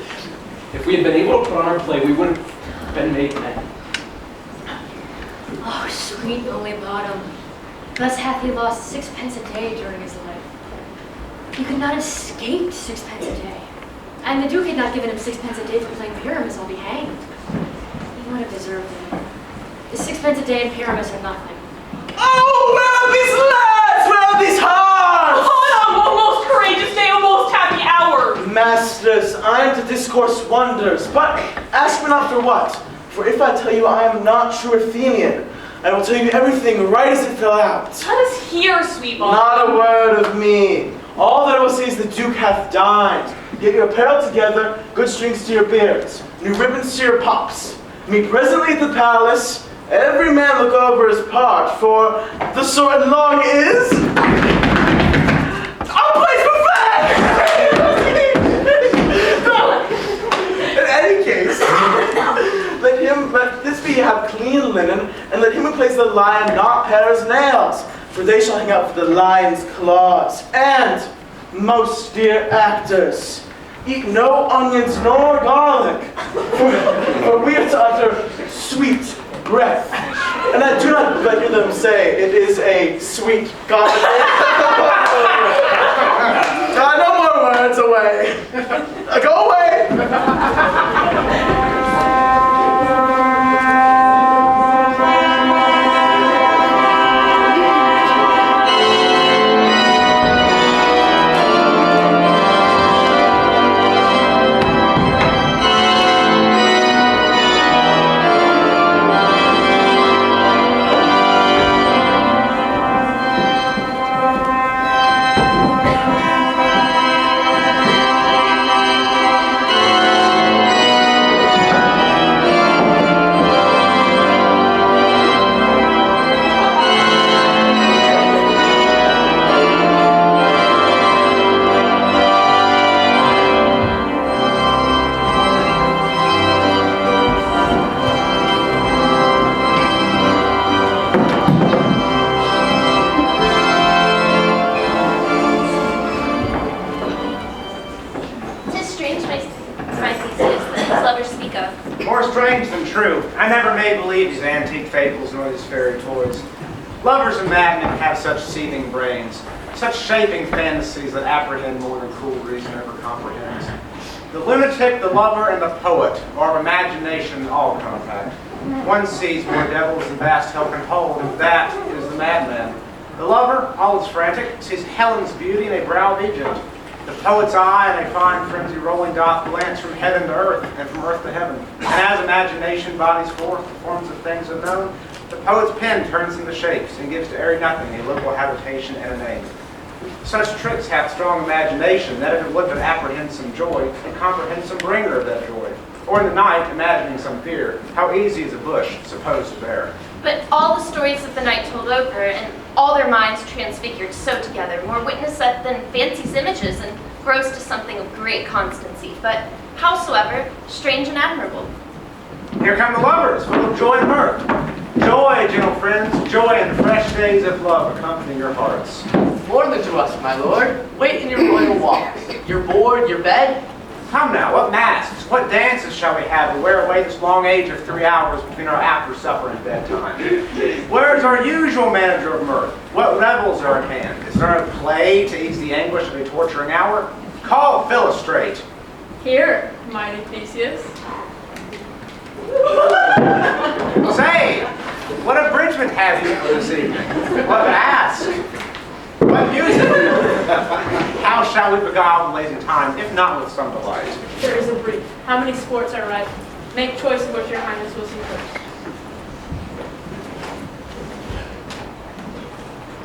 If we had been able to put on our play, we would have been made men. Oh, sweet lowly Bottom. Thus hath he lost 6 pence a day during his life. He could not escape 6 pence a day. And the Duke had not given him 6 pence a day for playing Pyramus, I'll be hanged. He would have deserved it. The 6 pence a day in Pyramus are nothing. Oh, where are these lads? Where are these hearts? Oh, most courageous day, a most happy hour. Masters, I am to discourse wonders, but ask me not for what. For if I tell you I am not true Athenian, I will tell you everything right as it fell out. Let us hear, sweet Bottom. Not a word of me. All that I will say is the Duke hath dined. Get your apparel together, good strings to your beards, new ribbons to your pops. Meet presently at the palace. Every man look over his part, for the short and long is a place for flag! In any case, let this be have clean linen, and let him who plays the lion not pare his nails, for they shall hang out for the lion's claws. And, most dear actors, eat no onions nor garlic, for we are to utter sweet breath. And I do not hear them say it is a sweet garlic. No more words, away. Go away. I never may believe these antique fables nor these fairy toys. Lovers and madmen have such seething brains, such shaping fantasies that apprehend more than cool reason ever comprehends. The lunatic, the lover, and the poet are of imagination in all compact. One sees more devils than vast hell can hold, and that is the madman. The lover, all is frantic, sees Helen's beauty in a brow of Egypt. The poet's eye in a fine frenzy rolling doth glance from heaven to earth, and from earth to heaven. And as imagination bodies forth the forms of things unknown, the poet's pen turns into shapes, and gives to every nothing a local habitation and a name. Such tricks hath strong imagination, that if it would but apprehend some joy, and comprehend some bringer of that joy. Or in the night, imagining some fear, how easy is a bush supposed to bear. But all the stories of the night told over, and all their minds transfigured so together, more witness that than fancy's images, and grows to something of great constancy, but howsoever strange and admirable. Here come the lovers, full of joy and mirth. Joy, gentle friends, joy and fresh days of love accompany your hearts. More than to us, my lord. Wait in your royal walks. Your board, your bed. Come now, what masks, what dances shall we have to wear away this long age of 3 hours between our after supper and bedtime? Where is our usual manager of mirth? What revels are at hand? Is there a play to ease the anguish of a torturing hour? Call Philostrate. Here, mighty Theseus. Say, what abridgment have you for this evening? What mask? What music? How shall we beguile the lazy time, if not with some delight? There is a brief. How many sports are right? Make choice of what your highness will see first.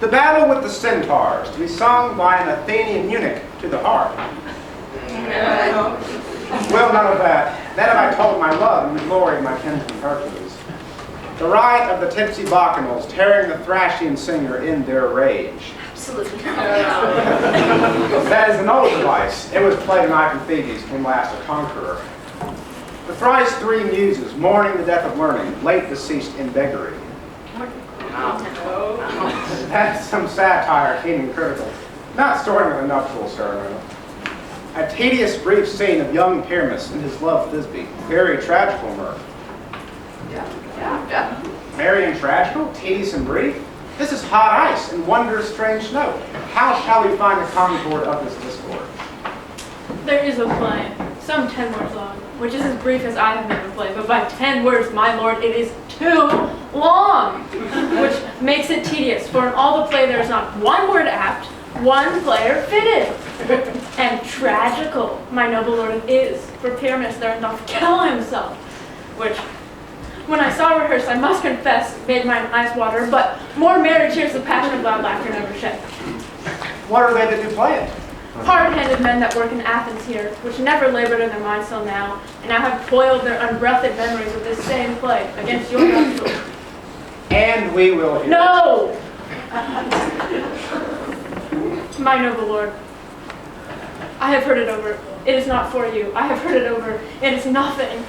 The battle with the centaurs, to be sung by an Athenian eunuch to the harp. Well, none of that. Then have I told my love and the glory of my kinsman Hercules. The riot of the tipsy bacchanals, tearing the Thracian singer in their rage. Absolutely. That is an old device. It was played in Icon Thebes, came last a conqueror. The thrice three muses, mourning the death of learning, late deceased in beggary. That's some satire, keen and critical, not starting with a nuptial ceremony. A tedious brief scene of young Pyramus and his love Thisbe, very tragical mirth. Yeah. Merry and tragical, tedious and brief? This is hot ice and wondrous strange snow. How shall we find the concord of this discord? There is a play, some 10 words long, which is as brief as I have never played, but by 10 words, my lord, it is too long, which makes it tedious, for in all the play there is not one word apt, one player fitted. And tragical, my noble lord, it is, for Pyramus there doth kill himself, which, when I saw rehearsed, I must confess, made mine eyes water, but more merry tears of passion of loud laughter never shed. What are they that do play it? Hard-handed men that work in Athens here, which never labored in their minds till now, and now have toiled their unbreathed memories with this same play against your nuptials. And we will hear. No! My noble lord, I have heard it over. It is not for you. I have heard it over. It is nothing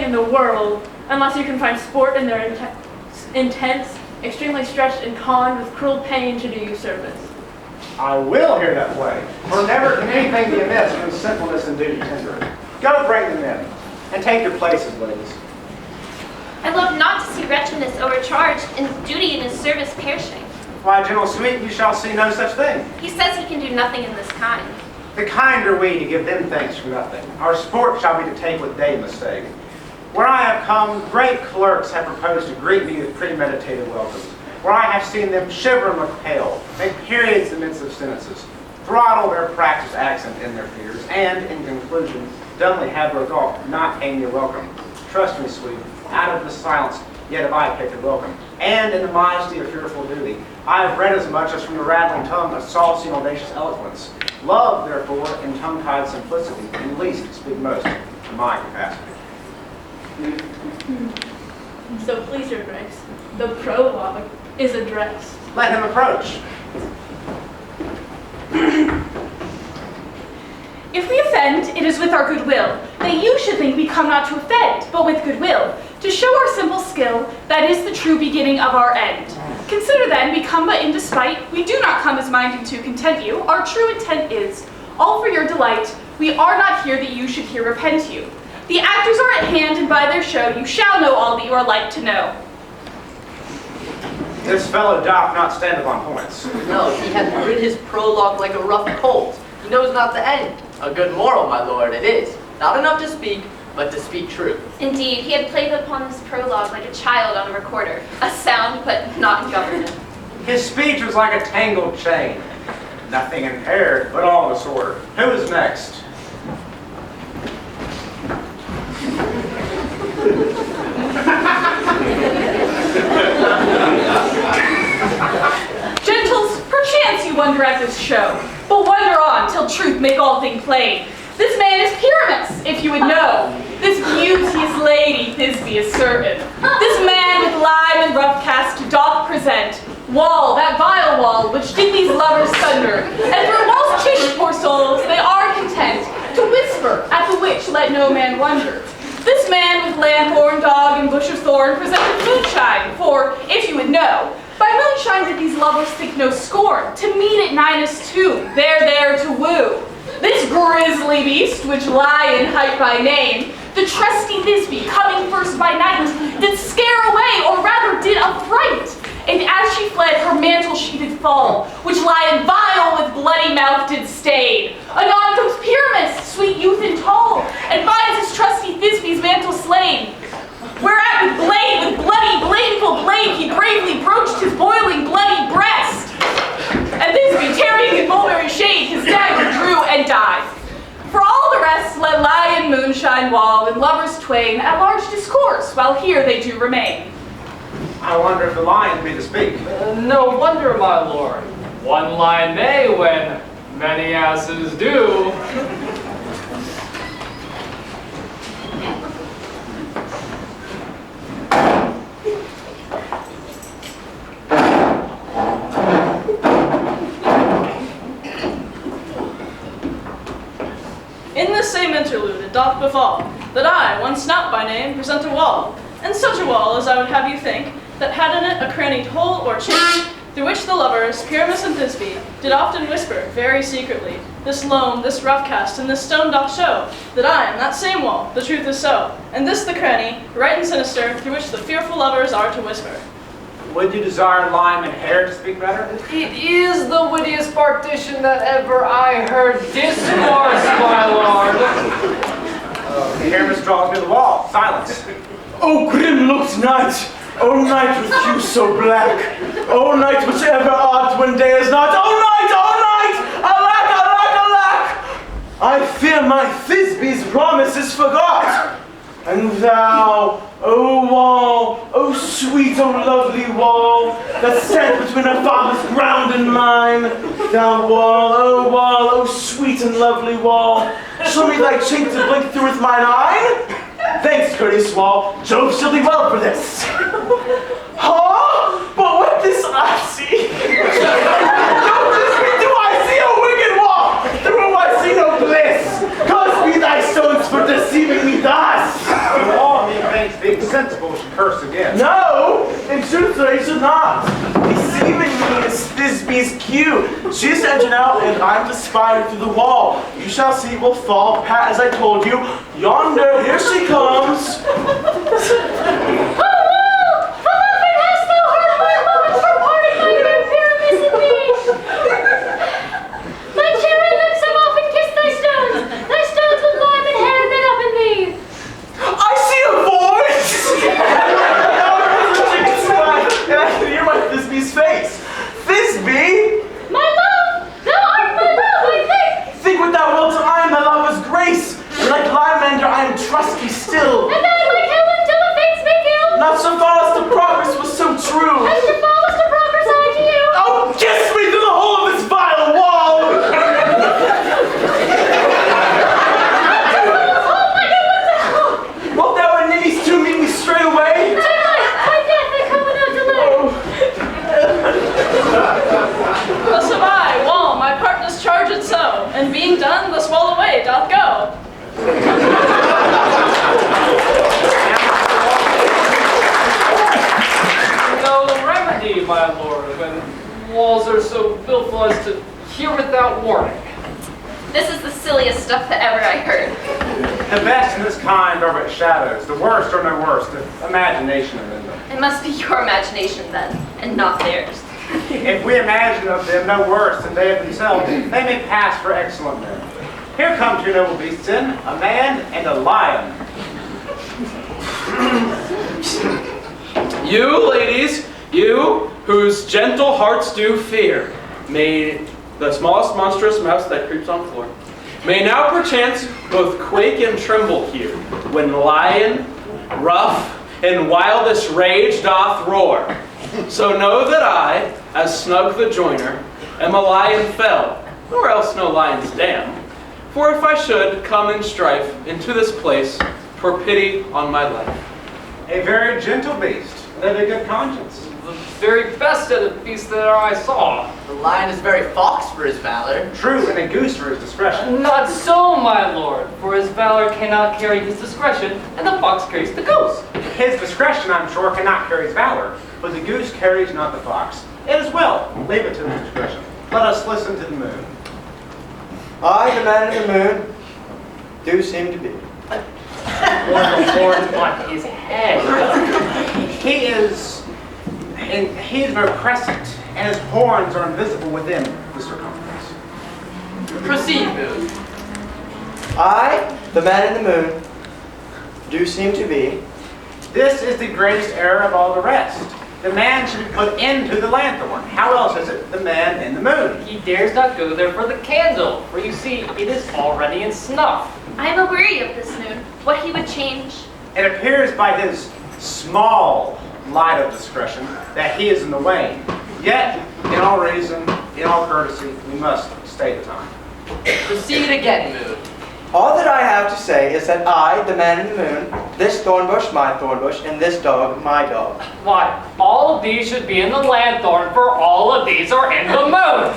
in the world, unless you can find sport in their intense, extremely stretched and conned with cruel pain to do you service. I will hear that play, for never can anything be amiss when sinfulness and duty tender. Go bring them in, and take your places, ladies. I love not to see wretchedness overcharged, and duty in his service perishing. Why, gentle sweet, you shall see no such thing. He says he can do nothing in this kind. The kind are we to give them thanks for nothing. Our sport shall be to take what they mistake. Where I have come, great clerks have proposed to greet me with premeditated welcomes. Where I have seen them shiver and look pale, make periods amidst of sentences, throttle their practiced accent in their fears, and, in conclusion, dumbly have broke off, not paying your welcome. Trust me, sweet, out of the silence, yet have I picked a welcome. And in the modesty of fearful duty, I have read as much as from the rattling tongue of saucy and audacious eloquence. Love, therefore, in tongue-tied simplicity, and least speak most to my capacity. So please your grace, the prologue is addressed. Let him approach. If we offend, it is with our goodwill, that you should think we come not to offend, but with goodwill, to show our simple skill, that is the true beginning of our end. Consider then, we come but in despite, we do not come as minding to content you, our true intent is, all for your delight, we are not here that you should here repent you. The actors are at hand, and by their show you shall know all that you are like to know. This fellow doth not stand upon points. No, he hath rid his prologue like a rough colt. He knows not the end. A good moral, my lord, it is. Not enough to speak, but to speak true. Indeed, he had played upon this prologue like a child on a recorder, a sound but not in government. His speech was like a tangled chain. Nothing impaired, but all disorder. Who is next? Gentles, perchance you wonder at this show, but wonder on till truth make all thing plain. This man is Pyramus, if you would know. This beauteous lady Thisbe is certain. This man with lime and rough cast doth present wall, that vile wall, which did these lovers sunder. And through most chish, poor souls, they are content to whisper at the which let no man wonder. This man with lanthorn, dog, and bush of thorn presented moonshine, for, if you would know, by moonshine did these lovers think no scorn, to meet at Ninus' tomb, there to woo. This grisly lowly beast, which lie in height by name, the trusty Thisbe, coming first by night, did scare away, or rather did affright. And as she fled, her mantle she did fall, which lion vile with bloody mouth did stain. Anon comes Pyramus, sweet youth and tall, and finds his trusty Thisbe's mantle slain. Whereat with bloody, blameful blade, he bravely broached his boiling, bloody breast. And Thisbe, tarrying in mulberry shade, his dagger drew and died. For all the rest, let lie in moonshine wall, and lovers twain at large discourse, while here they do remain. I wonder if the lion be to speak. No wonder, my lord. One lion may when many asses do. In this same interlude it doth befall, that I, one Snout by name, present a wall, and such a wall as I would have you think, that had in it a crannied hole or chink, through which the lovers, Pyramus and Thisbe, did often whisper, very secretly, this loam, this rough cast, and this stone doth show, that I am that same wall, the truth is so, and this the cranny, right and sinister, through which the fearful lovers are to whisper. Would you desire lime and hair to speak better? It is the wittiest partition that ever I heard discourse, my lord. Pyramus draws near the wall. Silence. O grim-looked night! O night with hue so black! O night which ever art when day is not! O night! O night! Alack! Alack! Alack! I fear my Thisbe's promise is forgot! And thou, O wall, O sweet, O lovely wall, that stand between our father's ground and mine, thou wall, O sweet and lovely wall, show me thy chink to blink through with mine eye. Thanks, courteous wall, Jove shall be well for this. Huh? But what this I see? Do I see a wicked wall, through whom I see no bliss? Cause me thy stones for deceiving me thus. The wall methinks being sensible should curse again. No, in truth they should not. Deceiving me is Thisbe's cue. She is edging out, and I'm to spy her through the wall. You shall see will fall, pat as I told you. Yonder, here she comes. Shadows. The worst are no worse. The imagination of them. It must be your imagination then, and not theirs. If we imagine of them no worse than they of themselves, they may pass for excellent men. Here come two noble beasts in, a man and a lion. You, ladies, you whose gentle hearts do fear, may the smallest monstrous mouse that creeps on floor, may now perchance both quake and tremble here, when lion, rough, and wildest rage doth roar. So know that I, as Snug the joiner, am a lion fell, nor else no lion's dam. For if I should come in strife into this place, for pity on my life. A very gentle beast, and of a good conscience. The very best of the beasts that ever I saw. The lion is very fox for his valor. True, and a goose for his discretion. Not so, my lord, for his valor cannot carry his discretion, and the fox carries the goose. His discretion, I'm sure, cannot carry his valor, but the goose carries not the fox. It is well, leave it to his discretion. Let us listen to the moon. I, the man in the moon, do seem to be. Horn on his head. He's very crescent, and his horns are invisible within the circumference. Proceed, Moon. I, the man in the moon, do seem to be. This is the greatest error of all the rest. The man should be put into the lanthorn. How else is it the man in the moon? He dares not go there for the candle, for you see, it is already in snuff. I am aweary of this moon. What he would change. It appears by his small light of discretion that he is in the wane. Yet, in all reason, in all courtesy, we must stay the time. Proceed again, Moon. All that I have to say is that I, the man in the moon, this thorn bush, my thorn bush, and this dog, my dog. Why, all of these should be in the lanthorn, for all of these are in the moon.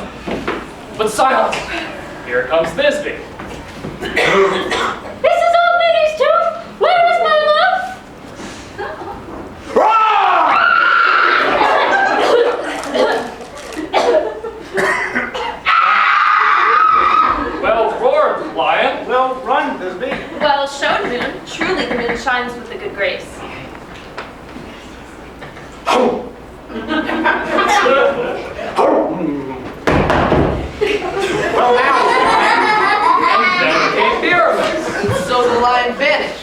But silence. Here comes Thisbe. This is old Mooney's tomb. Where is my love? Well roared, lion. Well run, Thisbe. Well shown, moon. Truly the moon shines with a good grace. Well now, And then came the Aramis. And so the lion vanished.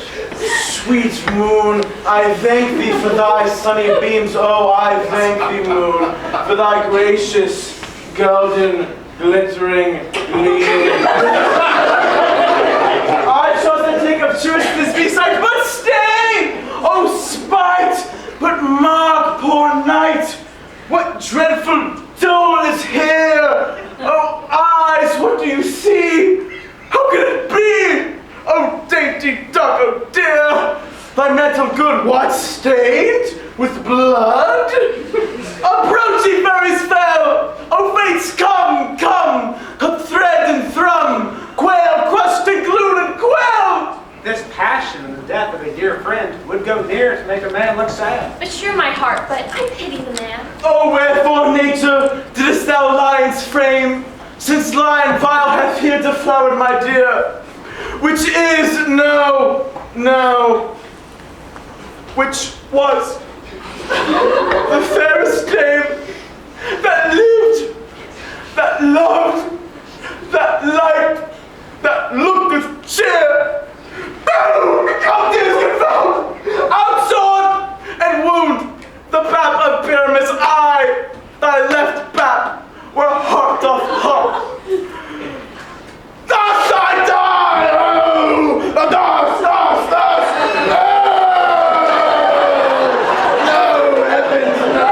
Sweet moon, I thank thee for thy sunny beams. Oh, I thank thee, moon, for thy gracious, golden, glittering gleam. I chose to take up truth this beside, but stay! Oh, spite! But mark, poor knight, what dreadful dole is here! Oh, eyes, what do you see? How can it be? Oh, dainty duck, oh dear! Thy mantle good, what, stained with blood? Approach, ye fairies fair! Oh, fates, come, come! Cut thread and thrum, quail, crushed and glued and quail! this passion and the death of a dear friend would go near to make a man look sad. Assure my heart, but I pity the man. Oh, wherefore, nature, didst thou lion's frame, since lion vile hath here deflowered my dear, which is, no, which was the fairest dame that lived, that loved, that liked, that looked with cheer. Come, dears, confound! Outsword and wound the pap of Pyramus, I, thy left pap, where heart doth hop. Thus I die! Oh! Thus! No, heavens, no!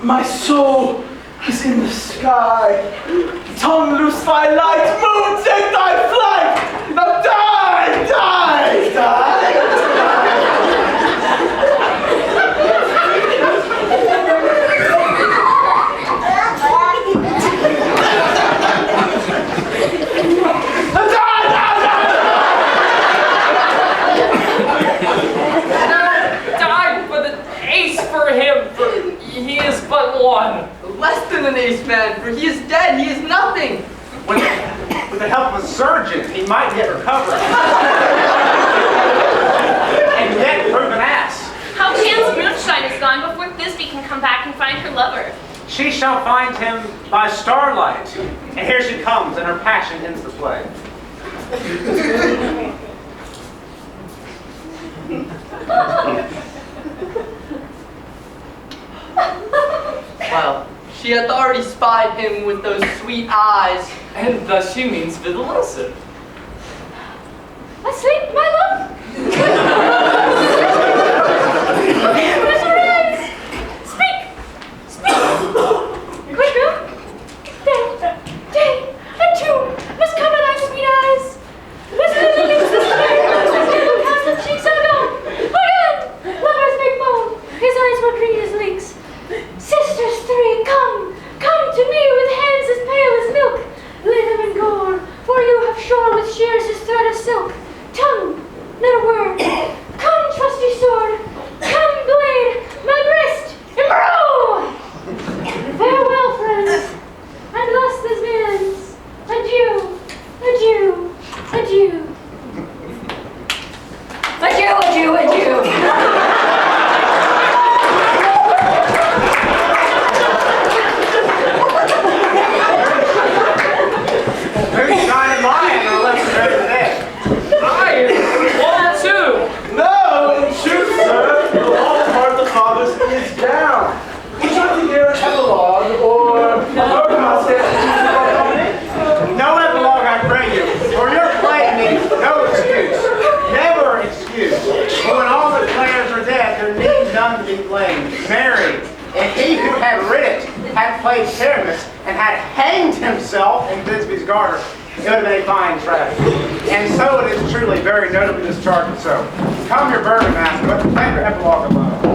My soul is in the sky. Tongue, loose thy light. Moon, take thy flight. Now die, die, die. Die for the ace for him, for he is but one. Less than an ace man, for he is dead, he is nothing. With the help of a surgeon, he might yet recover. And yet prove an ass. How chance moonshine is gone before Thisbe can come back and find her lover? She shall find him by starlight. And here she comes, and her passion ends the play. Well, she hath already spied him with those sweet eyes. And thus she means Vidalissa. Asleep, my love? Where's your eyes? Speak! Quick, girl! Day, and two must come in thy sweet eyes. Listen to the pray you, for your play needs no excuse, never excuse. For when all the players are dead, there need none to be blamed. Mary, and he who had writ it had played Pyramus and had hanged himself in Thisbe's garter, it would have been a fine tragedy. And so it is truly very notably discharged. So, come your burden, master, but let your epilogue alone.